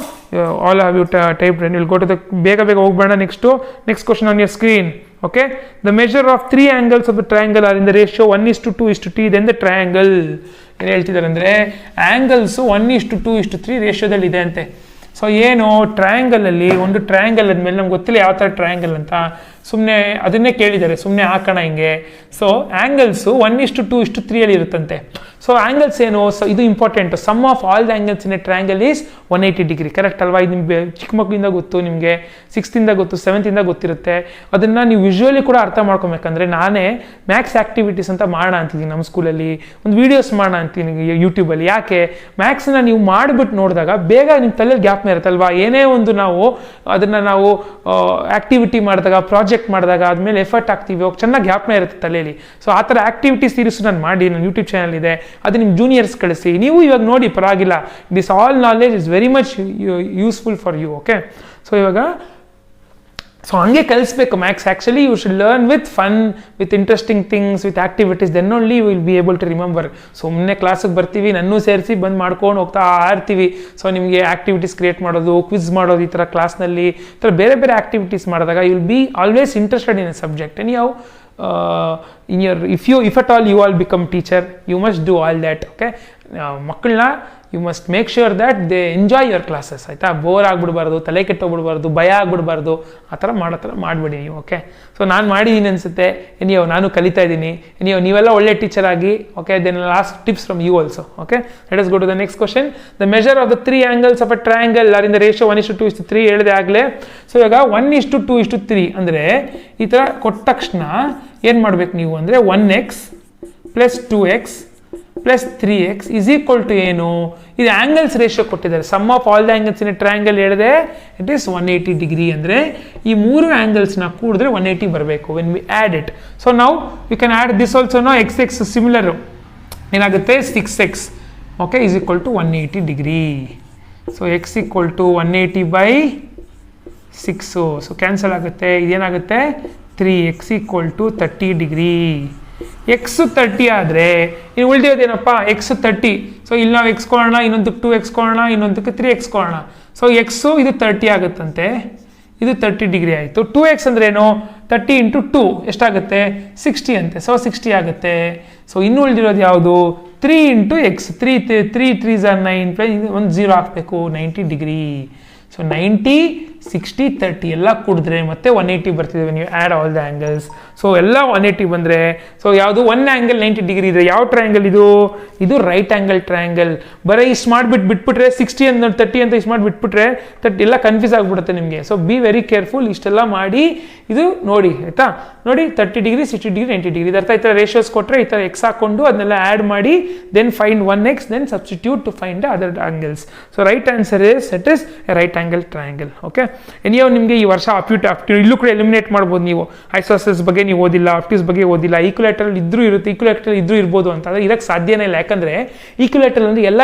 all have you type. Will go to the ಬೇಗ ಹೋಗ್ಬೇಡ. Next question on your screen. Okay, the measure of 3 angles of the triangle are in the ratio 1:2:3. Then the triangle ಏನು ಹೇಳ್ತಿದ್ದಾರೆ ಅಂದರೆ angles 1:2:3 ರೇಷಿಯೋದಲ್ಲಿ ಇದೆ ಅಂತೆ. So ಏನು ಟ್ರಯಾಂಗಲಲ್ಲಿ ಒಂದು triangle ಆದಮೇಲೆ ನಮ್ಗೆ ಗೊತ್ತಿಲ್ಲ ಯಾವ ಥರ ಟ್ರಯಾಂಗಲ್ ಅಂತ, ಸುಮ್ಮನೆ ಅದನ್ನೇ ಕೇಳಿದ್ದಾರೆ, ಸುಮ್ಮನೆ ಹಾಕೋಣ ಹಿಂಗೆ. ಸೊ ಆ್ಯಂಗಲ್ಸು 1:2:3 ಇರುತ್ತಂತೆ. ಸೊ ಆ್ಯಂಗಲ್ಸ್ ಏನು? ಸೊ ಇದು important. Sum of all the angles in a triangle is 180 degree. Correct ಅಲ್ವಾ? ಇದು ನಿಮಗೆ ಚಿಕ್ಕ ಮಕ್ಕಳಿಂದ ಗೊತ್ತು, ನಿಮಗೆ 6th ಗೊತ್ತು, 7th ಗೊತ್ತಿರುತ್ತೆ. ಅದನ್ನು ನೀವು ವಿಜುವಲಿ ಕೂಡ ಅರ್ಥ ಮಾಡ್ಕೊಬೇಕಂದ್ರೆ ನಾನೇ ಮ್ಯಾಥ್ಸ್ ಆ್ಯಕ್ಟಿವಿಟೀಸ್ ಅಂತ ಮಾಡೋಣ ಅಂತಿದ್ದೀನಿ ನಮ್ಮ ಸ್ಕೂಲಲ್ಲಿ, ಒಂದು ವೀಡಿಯೋಸ್ ಮಾಡೋಣ ಅಂತೀನಿ ಯೂಟ್ಯೂಬಲ್ಲಿ. ಯಾಕೆ? ಮ್ಯಾಥ್ಸನ್ನ ನೀವು ಮಾಡಿಬಿಟ್ಟು ನೋಡಿದಾಗ ಬೇಗ ನಿಮ್ಮ ತಲೆಯಲ್ಲಿ ಗ್ಯಾಪ್ ಇರುತ್ತಲ್ವಾ? ಏನೇ ಒಂದು ಅದನ್ನು ನಾವು ಆ್ಯಕ್ಟಿವಿಟಿ ಮಾಡಿದಾಗ, ಪ್ರಾಜೆಕ್ಟ್ ಮಾಡಿದಾಗ ಆದಮೇಲೆ ಎಫರ್ಟ್ ಆಗ್ತೀವಿ, ಅವಾಗ ಚೆನ್ನಾಗಿ ಗ್ಯಾಪ್ನ ಇರುತ್ತೆ ತಲೆಯಲ್ಲಿ. ಸೊ ಆ ಥರ ಆ್ಯಕ್ಟಿವಿಟಿ ಸೀರೀಸ್ ನಾನು ಮಾಡಿ, ನನ್ನ ಯೂಟ್ಯೂಬ್ ಚಾನಲ್ ಇದೆ, ಅದು ನಿಮ್ಮ ಜೂನಿಯರ್ಸ್ ಕಳಿಸಿ. ನೀವು ಇವಾಗ ನೋಡಿ, ಪರವಾಗಿಲ್ಲ. This all knowledge is very much useful for you. Okay, so ಇವಾಗ ಹಂಗೆ ಕಲಿಸ್ಬೇಕು maths. Actually you should learn with fun, with interesting things, with activities. Then only you will be able to remember. ಸುಮ್ಮನೆ ಕ್ಲಾಸಿಗೆ ಬರ್ತೀವಿ, ನನ್ನೂ ಸೇರಿಸಿ ಬಂದು ಮಾಡ್ಕೊಂಡು ಹೋಗ್ತಾ ಇರ್ತೀವಿ. ಸೊ ನಿಮಗೆ ಆ್ಯಕ್ಟಿವಿಟೀಸ್ ಕ್ರಿಯೇಟ್ ಮಾಡೋದು, ಕ್ವಿಜ್ ಮಾಡೋದು, ಈ ಥರ ಕ್ಲಾಸ್ನಲ್ಲಿ ಈ ಥರ ಬೇರೆ ಬೇರೆ ಆ್ಯಕ್ಟಿವಿಟೀಸ್ ಮಾಡಿದಾಗ you will be always interested in a subject. And ಯಾವ in your if at all you all become teacher, you must do all that. Okay, ಮಕ್ಕಳನ್ನ you must make sure that they enjoy your classes. ಆಯಿತಾ? Bore ಆಗಿಬಿಡ್ಬಾರ್ದು, ತಲೆ ಕೆಟ್ಟೋಗ್ಬಿಡ್ಬಾರ್ದು, ಭಯ ಆಗಿಬಿಡ್ಬಾರ್ದು, ಆ ಥರ ಮಾಡಬೇಡಿ ನೀವು. ಓಕೆ, ಸೊ ನಾನು ಮಾಡಿದ್ದೀನಿ ಅನಿಸುತ್ತೆ. ನಾನು ಕಲಿತಾ ಇದ್ದೀನಿ. ನೀವೆಲ್ಲ ಒಳ್ಳೆ ಟೀಚರ್ ಆಗಿ. Okay, then last tips from you also. Okay, let us go to the next question. The measure of the 3 angles of a triangle are in the ratio 1:2:3 ಹೇಳಿದೆ ಆಗಲೇ. ಸೊ ಇವಾಗ 1:2:3 ಅಂದರೆ ಈ ಥರ ಕೊಟ್ಟ ತಕ್ಷಣ ಏನು ಮಾಡ್ಬೇಕು ನೀವು ಅಂದರೆ 1x + 2x + 3x is equal to ಏನು? ಇದು ಆ್ಯಂಗಲ್ಸ್ ರೇಷಿಯೋ ಕೊಟ್ಟಿದ್ದಾರೆ. Sum of all the angles in a triangle ಹೇಳಿದೆ ಇಟ್ ಈಸ್ 180 ಡಿಗ್ರಿ. ಅಂದರೆ ಈ 3 ಆ್ಯಂಗಲ್ಸ್ನ ಕೂಡಿದ್ರೆ 180 ಬರಬೇಕು when we add it. So ನಾವು you can add this also. x similar ಏನಾಗುತ್ತೆ? 6x. Okay, is equal to 180 degree. So x equal to 180/6. So cancel ಆಗುತ್ತೆ. ಇದೇನಾಗುತ್ತೆ? 3x equal to 30 degree. x 30 ಆದರೆ ಇನ್ನು ಉಳಿದಿರೋದೇನಪ್ಪ? x 30. ಸೊ ಇಲ್ಲಿ ನಾವು x ಕೊಡೋಣ, ಇನ್ನೊಂದಕ್ಕೆ 2x ಕೊಡೋಣ, ಇನ್ನೊಂದಕ್ಕೆ 3x ಕೊಡೋಣ. ಸೊ ಎಕ್ಸು ಇದು 30 ಆಗುತ್ತಂತೆ, ಇದು 30 ಡಿಗ್ರಿ ಆಯಿತು. 2x ಅಂದ್ರೇನು? 30 × 2 ಎಷ್ಟಾಗುತ್ತೆ? 60 ಅಂತೆ. ಸೊ 60 ಆಗುತ್ತೆ. ಸೊ ಇನ್ನು ಉಳಿದಿರೋದು ಯಾವುದು? 3 × x. 3 3s are 9, ಒಂದು 0 ಹಾಕಬೇಕು. 90 ಡಿಗ್ರಿ. ಸೊ 90, 60, 30 ಎಲ್ಲ ಕೂಡಿದ್ರೆ ಮತ್ತೆ 180 ಬರ್ತಿದೆ ನೀವು add all the angles. So ಎಲ್ಲ 180 ಬಂದರೆ ಸೊ ಯಾವುದು? ಒನ್ ಆ್ಯಂಗಲ್ 90 ಡಿಗ್ರಿ ಇದೆ. ಯಾವ ಟ್ರಯಾಂಗಲ್ ಇದು? ಇದು ರೈಟ್ ಆ್ಯಂಗಲ್ ಟ್ರಯಾಂಗಲ್. ಬರೀ ಇಷ್ಟು ಬಿಟ್ಬಿಟ್ರೆ 60 ಅಂತ 30 ಅಂತ ಇಷ್ಟು ಬಿಟ್ಬಿಟ್ರೆ 30 ಎಲ್ಲ ಕನ್ಫ್ಯೂಸ್ ಆಗಿಬಿಡುತ್ತೆ ನಿಮಗೆ. So be very careful. ಇಷ್ಟೆಲ್ಲ ಮಾಡಿ ಇದು ನೋಡಿ, ಆಯಿತಾ? ನೋಡಿ 30 ಡಿಗ್ರಿ, 60 ಡಿಗ್ರಿ, 90 ಡಿಗ್ರಿ ಇದು ಅರ್ಥ. ಈ ಥರ ರೇಷಿಯೋಸ್ ಕೊಟ್ಟರೆ ಈ ಥರ ಎಕ್ಸ್ ಹಾಕ್ಕೊಂಡು ಅದನ್ನೆಲ್ಲ ಆ್ಯಡ್ ಮಾಡಿ then find 1x, then substitute to find the other angles. So right answer is it is a right angle triangle. Okay, anyhow ನಿಮಗೆ ಈ ವರ್ಷ ಅಪ್ಟ್ಯೂಡ್ ಇಲ್ಲೂ ಕೂಡ ಎಲಿಮಿನೇಟ್ ಮಾಡ್ಬೋದು ನೀವು. ಐಸೋಸಸ್ ಬಗ್ಗೆ ನೀವು ಓದಿಲ್ಲ, ಅಪ್ಟ್ಯೂಸ್ ಬಗ್ಗೆ ಓದಿಲ್ಲ, ಈಕ್ಯುಲೇಟರಲ್ ಇದ್ರೂ ಇರುತ್ತೆ, ಈಕ್ಯುಲೇಟರಲ್ ಇದ್ರೂ ಇರ್ಬೋದು ಅಂತ. ಆದರೆ ಇದಕ್ಕೆ ಸಾಧ್ಯನೇ ಇಲ್ಲ. ಯಾಕಂದರೆ ಈಕ್ಯುಲೇಟರಲ್ ಅಂದರೆ ಎಲ್ಲ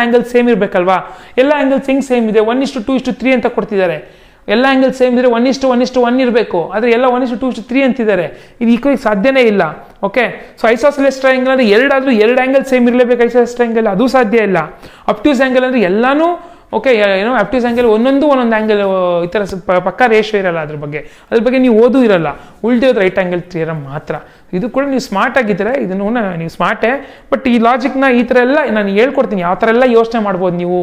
ಆ್ಯಂಗಲ್ ಸೇಮ್ ಇರಬೇಕಲ್ವಾ? ಎಲ್ಲ ಆ್ಯಂಗಲ್ಸ್ ಹೆಂಗೆ ಸೇಮ್ ಇದೆ? 1:2:3 ಅಂತ ಕೊಡ್ತಿದ್ದಾರೆ. ಎಲ್ಲ ಆ್ಯಂಗಲ್ ಸೇಮ್ ಇದ್ದರೆ 1:1:1 ಇರಬೇಕು. ಆದರೆ ಎಲ್ಲ 1:2:3 ಅಂತಿದ್ದಾರೆ. ಇದು ಈಕ್ವಲ್ ಸಾಧ್ಯನೇ ಇಲ್ಲ. ಓಕೆ, ಸೊ ಐಸೋಸೆಲೆಸ್ ಟ್ರಯಾಂಗಲ್ ಅಂದರೆ ಎರಡು ಆ್ಯಂಗಲ್ ಸೇಮ್ ಇರಲೇಬೇಕು. ಐಸೋಸೆಲೆಸ್ ಟ್ರಯಾಂಗಲ್ ಅದು ಸಾಧ್ಯ ಇಲ್ಲ. ಅಪ್ಟ್ಯೂಸ್ ಆ್ಯಂಗಲ್ ಅಂದರೆ ಎಲ್ಲನೂ ಓಕೆ ಏನೋ ಆಪ್ಟ್ಯೂಸ್ ಆ್ಯಂಗಲ್ ಒಂದೊಂದು ಆ್ಯಂಗಲ್ ಈ ಥರ ಪಕ್ಕ ರೇಷಿಯೋ ಇರಲ್ಲ ಅದ್ರ ಬಗ್ಗೆ ನೀವು ಓದೂ ಇರಲ್ಲ, ಉಳಿದಿರೋದು ರೈಟ್ ಆ್ಯಂಗಲ್ ಥಿಯರಮ್ ಮಾತ್ರ. ಇದು ಕೂಡ ನೀವು ಸ್ಮಾರ್ಟ್ ಆಗಿದ್ದರೆ ಇದನ್ನು ನೀವು ಸ್ಮಾರ್ಟೇ, ಬಟ್ ಈ ಲಾಜಿಕ್ನ ಈ ಥರ ಎಲ್ಲ ನಾನು ಹೇಳ್ಕೊಡ್ತೀನಿ, ಯಾವ ಥರ ಎಲ್ಲ ಯೋಚನೆ ಮಾಡ್ಬೋದು ನೀವು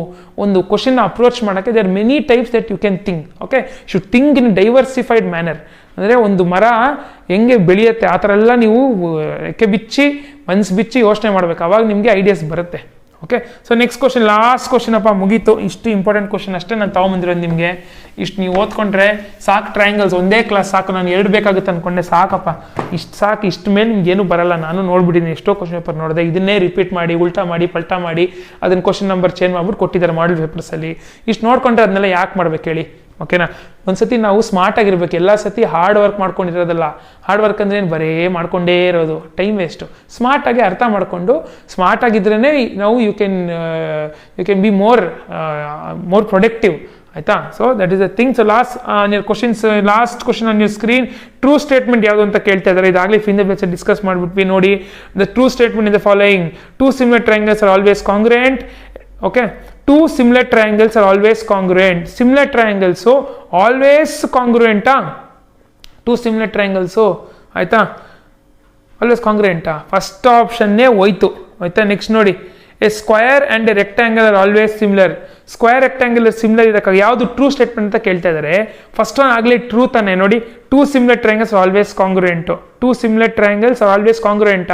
ಒಂದು ಕ್ವಶನ್ನ ಅಪ್ರೋಚ್ ಮಾಡೋಕ್ಕೆ. There many types that you can think. Okay, should think in diversified manner. ಅಂದರೆ ಒಂದು ಮರ ಹೆಂಗೆ ಬೆಳೆಯುತ್ತೆ ಆ ಥರ ಎಲ್ಲ ನೀವು ರೆಕ್ಕೆ ಬಿಚ್ಚಿ ಮನ್ಸು ಬಿಚ್ಚಿ ಯೋಚನೆ ಮಾಡಬೇಕು, ಅವಾಗ ನಿಮಗೆ ಐಡಿಯಾಸ್ ಬರುತ್ತೆ. Okay, so next question, last question ಅಪ್ಪ, ಮುಗೀತು. ಇಷ್ಟು ಇಂಪಾರ್ಟೆಂಟ್ ಕ್ವಶನ್ ಅಷ್ಟೇ ನಾನು ತೊಗೊಂಬಂದಿರೋದು ನಿಮಗೆ. ಇಷ್ಟು ನೀವು ಓದ್ಕೊಂಡ್ರೆ ಸಾಕು, ಟ್ರಯಾಂಗಲ್ಸ್ ಒಂದೇ ಕ್ಲಾಸ್ ಸಾಕು. ನಾನು 2 ಬೇಕಾಗುತ್ತೆ ಅಂದ್ಕೊಂಡೆ, ಸಾಕಪ್ಪ, ಇಷ್ಟು ಸಾಕು. ಇಷ್ಟು ಮೇಲೆ ನಿಮ್ಗೆ ಏನೂ ಬರಲ್ಲ. ನಾನು ನೋಡ್ಬಿಟ್ಟಿದ್ದೀನಿ, ಎಷ್ಟೋ ಕ್ವಶನ್ ಪೇಪರ್ ನೋಡಿದೆ, ಇದನ್ನೇ ರಿಪೀಟ್ ಮಾಡಿ ಉಲ್ಟಾ ಮಾಡಿ ಪಲ್ಟಾ ಮಾಡಿ ಅದನ್ನು ಕ್ವಶನ್ ನಂಬರ್ ಚೇಂಜ್ ಮಾಡ್ಬಿಟ್ಟು ಕೊಟ್ಟಿದ್ದಾರೆ ಮಾಡಲ್ ಪೇಪರ್ಸಲ್ಲಿ. ಇಷ್ಟು ನೋಡ್ಕೊಂಡ್ರೆ ಅದನ್ನೆಲ್ಲ ಯಾಕೆ ಮಾಡ್ಬೇಕು ಹೇಳಿ? ಓಕೆನಾ, ಒಂದ್ಸತಿ ನಾವು ಸ್ಮಾರ್ಟ್ ಆಗಿರ್ಬೇಕು. ಎಲ್ಲ ಸತಿ ಹಾರ್ಡ್ ವರ್ಕ್ ಮಾಡ್ಕೊಂಡಿರೋದಲ್ಲ. ಹಾರ್ಡ್ ವರ್ಕ್ ಅಂದ್ರೆ ಏನು, ಬರೇ ಮಾಡ್ಕೊಂಡೇ ಇರೋದು, ಟೈಮ್ ವೇಸ್ಟು. ಸ್ಮಾರ್ಟಾಗಿ ಅರ್ಥ ಮಾಡಿಕೊಂಡು ಸ್ಮಾರ್ಟ್ ಆಗಿದ್ರೇ ನಾವು you can be more productive. ಆಯ್ತಾ? So that is the thing. So last question on your screen, true statement ಯಾವುದು ಅಂತ ಕೇಳ್ತಾ ಇದ್ದಾರೆ. ಇದಾಗಲೇ ಫಿನ್ ದ ಬೇಸ್ ಡಿಸ್ಕಸ್ ಮಾಡಿಬಿಟ್ವಿ ನೋಡಿ. The true statement in the following: 2 similar triangles are always congruent. Okay, 2 similar triangles are always congruent. Similar triangles so always congruent. 2 similar triangles so ಆಯ್ತಾ, always congruent. First ಆಪ್ಷನ್ನೇ ಹೋಯ್ತು. ಆಯ್ತಾ, next ನೋಡಿ, A square and A rectangle R always similar. Square rectangle similar ಇರೋಕ್ಕೆ ಯಾವುದು true statement ಅಂತ ಕೇಳ್ತಾ ಇದ್ದಾರೆ. First one ಆಗಲಿ ಟ್ರೂ ತಾನೆ ನೋಡಿ. 2 similar triangles are always congruent. 2 similar triangles are always congruent.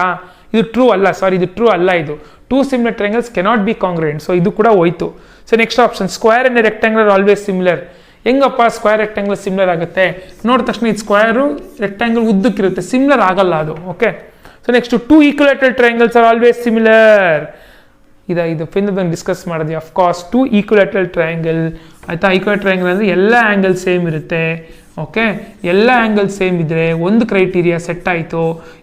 ಇದು ಟ್ರೂ ಅಲ್ಲ, ಸಾರಿ, ಇದು ಟ್ರೂ ಅಲ್ಲ. ಇದು 2 similar triangles cannot be congruent. So ಇದು ಕೂಡ ಹೋಯ್ತು. So next option, square and rectangle R always similar. ಹೆಂಗಪ್ಪ ಸ್ಕ್ವೇರ್ ರೆಕ್ಟ್ಯಾಂಗಲ್ ಸಿಮಿಲರ್ ಆಗುತ್ತೆ? ನೋಡಿದ ತಕ್ಷಣ ಇದು ಸ್ಕ್ವೇರು ರೆಕ್ಟ್ಯಾಂಗಲ್ ಉದ್ದಕ್ಕಿರುತ್ತೆ, ಸಿಮಿಲರ್ ಆಗಲ್ಲ ಅದು. Okay, so next 2 equilateral triangles are always similar. ಇದು ಫಿನ್ ಬಂದು ಡಿಸ್ಕಸ್ ಮಾಡಿದ್ವಿ. Of course 2 equilateral triangle. ಆಯಿತಾ, ಈಕ್ವಲೇಟರ್ ಟ್ರಯಾಂಗಲ್ ಅಂದರೆ ಎಲ್ಲ ಆ್ಯಂಗಲ್ ಸೇಮ್ ಇರುತ್ತೆ. ಓಕೆ, ಎಲ್ಲ ಆ್ಯಂಗಲ್ ಸೇಮ್ ಇದ್ದರೆ ಒಂದು ಕ್ರೈಟೀರಿಯಾ ಸೆಟ್ ಆಯಿತು.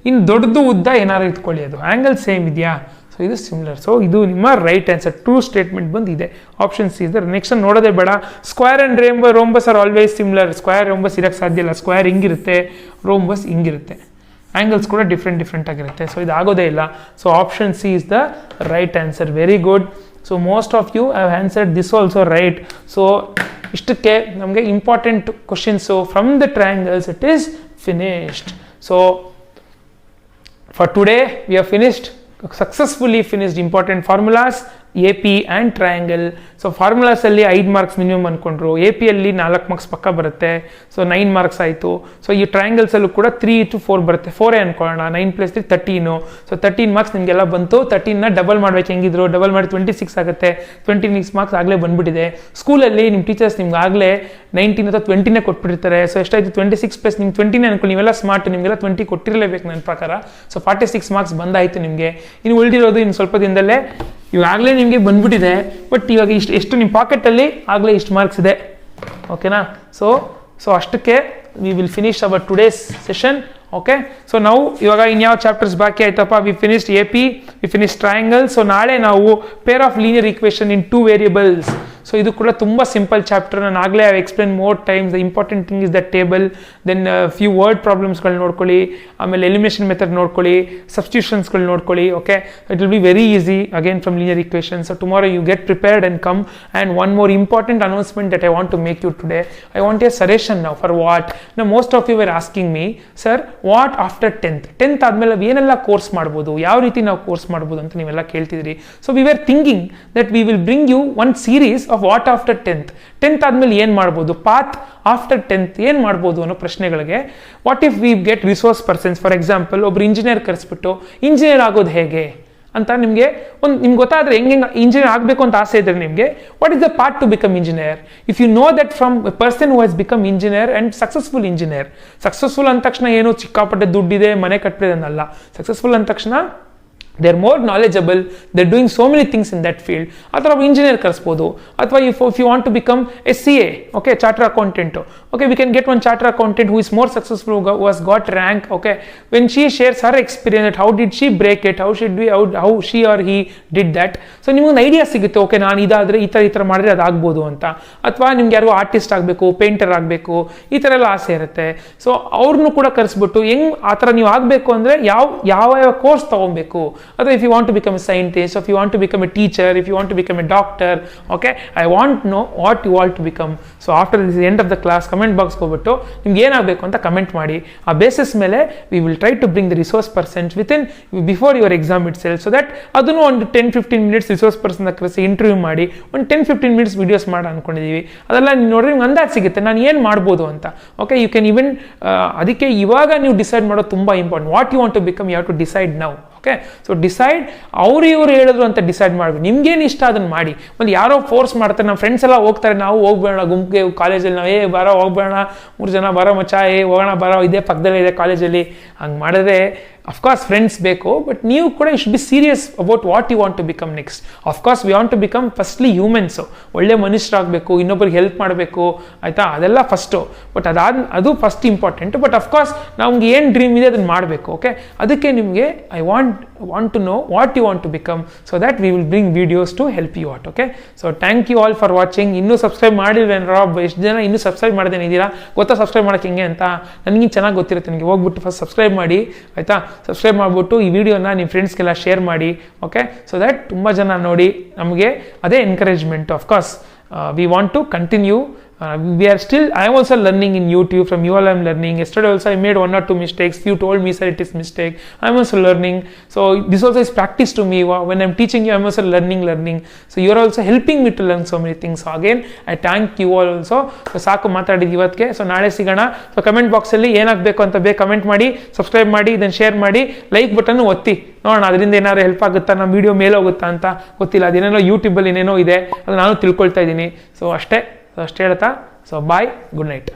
ಇನ್ನು ದೊಡ್ಡದು ಉದ್ದ ಏನಾರು ಇಟ್ಕೊಳ್ಳಿ, ಅದು ಆ್ಯಂಗಲ್ ಸೇಮ್ ಇದೆಯಾ, ಸೊ ಇದು ಸಿಮಿಲರ್. ಸೊ ಇದು ನಿಮ್ಮ ರೈಟ್ ಆನ್ಸರ್. ಟ್ರೂ ಸ್ಟೇಟ್ಮೆಂಟ್ ಬಂದಿದೆ, ಆಪ್ಷನ್ ಸಿ ಇದೆ. ನೆಕ್ಸ್ಟ್ ನೋಡೋದೇ ಬೇಡ. Square and rhombus are always similar. Square rhombus ಇರೋಕ್ಕೆ ಸಾಧ್ಯ ಇಲ್ಲ. ಸ್ಕ್ವೇರ್ ಹಿಂಗಿರುತ್ತೆ, ರೋಂಬಸ್ ಹಿಂಗಿರುತ್ತೆ, ಆ್ಯಂಗಲ್ಸ್ ಕೂಡ ಡಿಫ್ರೆಂಟ್ ಆಗಿರುತ್ತೆ. ಸೊ ಇದು ಆಗೋದೇ ಇಲ್ಲ. So option C is the right answer. Very good. So most of you have answered this also right. So ಇಷ್ಟಕ್ಕೆ ನಮಗೆ important questions from the triangles it is finished. So for today we have finished, successfully finished important formulas, AP and triangle. ಸೊ ಫಾರ್ಮುಲಾಸಲ್ಲಿ 5 marks minimum ಅಂದ್ಕೊಂಡ್ರು. ಎ ಪಿಯಲ್ಲಿ 4 marks ಪಕ್ಕ ಬರುತ್ತೆ. So 9 marks ಆಯಿತು. ಸೊ ಈ ಟ್ರಯಾಂಗಲ್ಸಲ್ಲೂ ಕೂಡ 3 to 4 ಬರುತ್ತೆ. 4 ಅನ್ಕೊಳ್ಳೋಣ, 9 + 3 13. ಸೊ 13 ಮಾರ್ಕ್ಸ್ ನಿಮಗೆಲ್ಲ ಬಂತು. 13ನ ಡಬಲ್ ಮಾಡ್ಬೇಕು, ಹೆಂಗಿದ್ರು ಡಬಲ್ ಮಾಡಿ 26 ಆಗುತ್ತೆ. 26 ಮಾರ್ಕ್ಸ್ ಆಗಲೇ ಬಂದುಬಿಟ್ಟಿದೆ. ಸ್ಕೂಲಲ್ಲಿ ನಿಮ್ಮ ಟೀಚರ್ಸ್ ನಿಮ್ಗೆ ಆಗಲೇ 19 ಅಥವಾ 20ನೇ ಕೊಟ್ಬಿಟ್ಟಿರ್ತಾರೆ. ಸೊ ಎಷ್ಟಾಯಿತು, 26 + ನಿಮ್ಗೆ 20ನೇ ಅನ್ಕೊಳ್ಳಿ. ನೀವೆಲ್ಲ ಸ್ಮಾರ್ಟ್, ನಿಮಗೆಲ್ಲ 20 ಕೊಟ್ಟಿರಲೇಬೇಕು ನನ್ನ ಪ್ರಕಾರ. ಸೊ 46 ಮಾರ್ಕ್ಸ್ ಬಂದಾಯಿತು ನಿಮಗೆ. ಇನ್ನು ಉಳಿದಿರೋದು ಇನ್ನು ಸ್ವಲ್ಪ ದಿನದಲ್ಲೇ ಇವಾಗಲೇ ನಿಮಗೆ ಬಂದ್ಬಿಟ್ಟಿದೆ. ಬಟ್ ಇವಾಗ ಎಷ್ಟು ನಿಮ್ಮ ಪಾಕೆಟಲ್ಲಿ ಆಗಲೇ ಇಷ್ಟು ಮಾರ್ಕ್ಸ್ ಇದೆ. ಓಕೆನಾ? ಸೊ ಅಷ್ಟಕ್ಕೆ we will finish our today's session. Okay, so ನಾವು ಇವಾಗ ಇನ್ಯಾವ ಚಾಪ್ಟರ್ಸ್ ಬಾಕಿ ಆಯ್ತಪ್ಪ? We finished AP, we finish triangle. So ನಾಳೆ ನಾವು pair of linear equation in 2 variables. So ಇದು ಕೂಡ ತುಂಬ ಸಿಂಪಲ್ ಚಾಪ್ಟರ್. ನಾನು ಆಗಲೇ I explain more times. The important thing is the table. Then few word ಪ್ರಾಬ್ಲಮ್ಸ್ಗಳು ನೋಡ್ಕೊಳ್ಳಿ, ಆಮೇಲೆ ಎಲಿಮಿನೇಷನ್ ಮೆಥಡ್ ನೋಡ್ಕೊಳ್ಳಿ, ಸಬ್ಸ್ಟಿಟ್ಯೂಷನ್ಸ್ಗಳು ನೋಡ್ಕೊಳ್ಳಿ. Okay, it will be very easy again from linear equation. So tomorrow you get prepared and come. And one more important announcement that I want to make you today. I want a suggestion now for what. No most of you are asking me, sir what after 10th ಆದಮೇಲೆ ಏನೆಲ್ಲ course ಮಾಡ್ಬೋದು, ಯಾವ ರೀತಿ ನಾವು course ಮಾಡ್ಬೋದು ಅಂತ ನೀವೆಲ್ಲ ಕೇಳ್ತಿದ್ರಿ. So we are thinking that we will bring you one series of what after 10th ಆದಮೇಲೆ ಏನು ಮಾಡ್ಬೋದು, ಪಾತ್ ಆಫ್ಟರ್ 10th ಏನು ಮಾಡ್ಬೋದು ಅನ್ನೋ ಪ್ರಶ್ನೆಗಳಿಗೆ what if we get resource persons. For example, ಒಬ್ರು ಇಂಜಿನಿಯರ್ ಕರೆಸ್ಬಿಟ್ಟು ಇಂಜಿನಿಯರ್ ಆಗೋದು ಹೇಗೆ ಅಂತ ನಿಮಗೆ ನಿಮ್ಗೆ ಗೊತ್ತಾದರೆ, ಹೆಂಗೆ ಇಂಜಿನಿಯರ್ ಆಗಬೇಕು ಅಂತ ಆಸೆ ಇದ್ರೆ ನಿಮಗೆ, what is the part to become engineer. If you know that from a person who has become engineer and successful engineer. Successful ಅಂದ ತಕ್ಷಣ ಏನು ಸಿಕ್ಕಾಪಟ್ಟೆ ದುಡ್ಡಿದೆ ಮನೆ ಕಟ್ಟಿರೋದನ್ನಲ್ಲ. ಸಕ್ಸಸ್ಫುಲ್ ಅಂದ ತಕ್ಷಣ they are more knowledgeable, they are doing so many things in that field. ಅಥವಾ engineer ಕರೆಸ್ಬೋದು. ಅಥವಾ if you want to become a CA, okay, charter accountant, okay, we can get one charter accountant who is more successful, who has got rank. Okay, when she shares her experience, how did she break it, how she or he did that. So ನಿಮ್ಗೆ ಒಂದು idea ಸಿಗುತ್ತೆ, okay ನಾನು ಇದಾದರೆ ಈ ಥರ ಮಾಡಿದ್ರೆ ಅದಾಗ್ಬೋದು ಅಂತ. ಅಥವಾ ನಿಮ್ಗೆ ಯಾರಿಗೂ ಆರ್ಟಿಸ್ಟ್ ಆಗಬೇಕು, ಪೇಂಟರ್ ಆಗಬೇಕು, ಈ ಥರ ಎಲ್ಲ ಆಸೆ ಇರುತ್ತೆ. ಸೊ ಅವ್ರನ್ನೂ ಕೂಡ ಕರೆಸ್ಬಿಟ್ಟು ಹೆಂಗೆ ಆ ಥರ ನೀವು ಆಗಬೇಕು ಅಂದರೆ ಯಾವ ಕೋರ್ಸ್ ತೊಗೊಬೇಕು ಅಥವಾ if you want to become a scientist, if you want to become a teacher, if you want to become a doctor, okay, I want to know what you want to become. So after this end of the class comment box ಹೋಗ್ಬಿಟ್ಟು ನಿಮ್ಗೆ ಏನಾಗಬೇಕು ಅಂತ comment ಮಾಡಿ. ಆ basis ಮೇಲೆ we will try to bring the resource persons within before your exam itself, so that ಅದನ್ನು ಒಂದು 10-15 minutes resource person ಕರೆಸಿ ಇಂಟರ್ವ್ಯೂ ಮಾಡಿ ಒಂದು 10-15 minutes ವಿಡಿಯೋಸ್ ಮಾಡಿ ಅನ್ಕೊಂಡಿದ್ದೀವಿ. ಅದೆಲ್ಲ ನೋಡ್ರಿ ನಿಮ್ಗೆ ಅಂದಾಜು ಸಿಗುತ್ತೆ ನಾನು ಏನು ಮಾಡ್ಬೋದು ಅಂತ. ಓಕೆ, ಯು ಕ್ಯಾನ್ ಈವನ್ ಅದಕ್ಕೆ ಇವಾಗ ನೀವು ಡಿಸೈಡ್ ಮಾಡೋದು ತುಂಬ important. What you want to become, you have to decide now. Okay, so decide ಇವರು ಹೇಳಿದ್ರು ಅಂತ ಡಿಸೈಡ್ ಮಾಡಬೇಕು. ನಿಮ್ಗೇನು ಇಷ್ಟ ಅದನ್ನು ಮಾಡಿ. ಮತ್ತೆ ಯಾರೋ ಫೋರ್ಸ್ ಮಾಡ್ತಾರೆ, ನಮ್ಮ ಫ್ರೆಂಡ್ಸ್ ಎಲ್ಲ ಹೋಗ್ತಾರೆ, ನಾವು ಹೋಗ್ಬೇಡ ಗುಂಪಿಗೆ ಕಾಲೇಜಲ್ಲಿ, ನಾವು ಬರೋ ಹೋಗ್ಬೇಡ 3 ಜನ ಬರೋ ಮಚ್ಚ ಹೋಗೋಣ ಬರೋ ಇದೇ ಪಕ್ಕದಲ್ಲೇ ಇದೆ ಕಾಲೇಜಲ್ಲಿ, ಹಂಗೆ ಮಾಡಿದ್ರೆ ಅಫ್ಕೋರ್ಸ್ ಫ್ರೆಂಡ್ಸ್ ಬೇಕು, ಬಟ್ ನೀವು ಕೂಡ you should be serious about what you want to become next. Of course we want to become firstly humans, ಒಳ್ಳೆ ಮನುಷ್ಯರಾಗಬೇಕು, ಇನ್ನೊಬ್ಬರಿಗೆ ಹೆಲ್ಪ್ ಮಾಡಬೇಕು, ಆಯಿತಾ, ಅದೆಲ್ಲ ಫಸ್ಟು. ಬಟ್ ಅದು ಫಸ್ಟ್ ಇಂಪಾರ್ಟೆಂಟು. ಬಟ್ ಅಫ್ಕೋರ್ಸ್ ನಮ್ಗೆ ಏನು ಡ್ರೀಮ್ ಇದೆ ಅದನ್ನು ಮಾಡಬೇಕು. ಓಕೆ, ಅದಕ್ಕೆ ನಿಮಗೆ I want to know what you want to become, so that we will bring videos to help you out. Okay, so thank you all for watching. ಇನ್ನೂ subscribe ಮಾಡಿಲ್ವೇನೋ, ಎಷ್ಟು ಜನ ಇನ್ನೂ ಸಬ್ಸ್ಕ್ರೈಬ್ ಮಾಡ್ದೇನೆ ಇದ್ದೀರಾ ಗೊತ್ತಾ ಸಬ್ಸ್ಕ್ರೈಬ್ ಮಾಡೋಕ್ಕೆ ಹೆಂಗೆ ಅಂತ? ನನಗೆ ಚೆನ್ನಾಗಿ ಗೊತ್ತಿರುತ್ತೆ. ನನಗೆ ಹೋಗ್ಬಿಟ್ಟು ಫಸ್ಟ್ ಸಬ್ಸ್ಕ್ರೈಬ್ ಮಾಡಿ, ಆಯಿತಾ. ಸಬ್ಸ್ಕ್ರೈಬ್ ಮಾಡಿಬಿಟ್ಟು ಈ ವಿಡಿಯೋನ ನಿಮ್ಮ ಫ್ರೆಂಡ್ಸ್ಗೆಲ್ಲ ಶೇರ್ ಮಾಡಿ. ಓಕೆ, ಸೊ ದ್ಯಾಟ್ ತುಂಬ ಜನ ನೋಡಿ ನಮಗೆ ಅದೇ encouragement. Of course we want to continue. We are still, I am also learning in YouTube. From you all I am learning. Yesterday also I made 1 or 2 mistakes. Few told me sir it is mistake. I am also learning. So this also is practice to me. When I am teaching you I am also learning. So you are also helping me to learn so many things. So again I thank you all also. So ಸಾಕು ಮಾತಾಡಿದ್ದು ಇವತ್ತಿಗೆ. So ನಾಳೆ ಸಿಗೋಣ. So comment ಬಾಕ್ಸಲ್ಲಿ ಏನಾಗಬೇಕು ಅಂತ comment ಮಾಡಿ, subscribe ಮಾಡಿ, ಇದನ್ನು ಶೇರ್ ಮಾಡಿ, ಲೈಕ್ ಬಟನ್ ಒತ್ತಿ ನೋಡೋಣ ಅದರಿಂದ ಏನಾದ್ರು ಹೆಲ್ಪ್ ಆಗುತ್ತಾ, ನಮ್ಮ ವಿಡಿಯೋ ಮೇಲೆ ಹೋಗುತ್ತಾ ಅಂತ ಗೊತ್ತಿಲ್ಲ. ಅದೇನೇನೋ ಯೂಟ್ಯೂಬಲ್ಲಿ ಏನೇನೋ ಇದೆ ಅದು ನಾನು ತಿಳ್ಕೊಳ್ತಾ ಇದ್ದೀನಿ. ಸೊ ಅಷ್ಟೇ ಹೇಳ್ತಾ, ಸೊ ಬಾಯ್, ಗುಡ್ ನೈಟ್.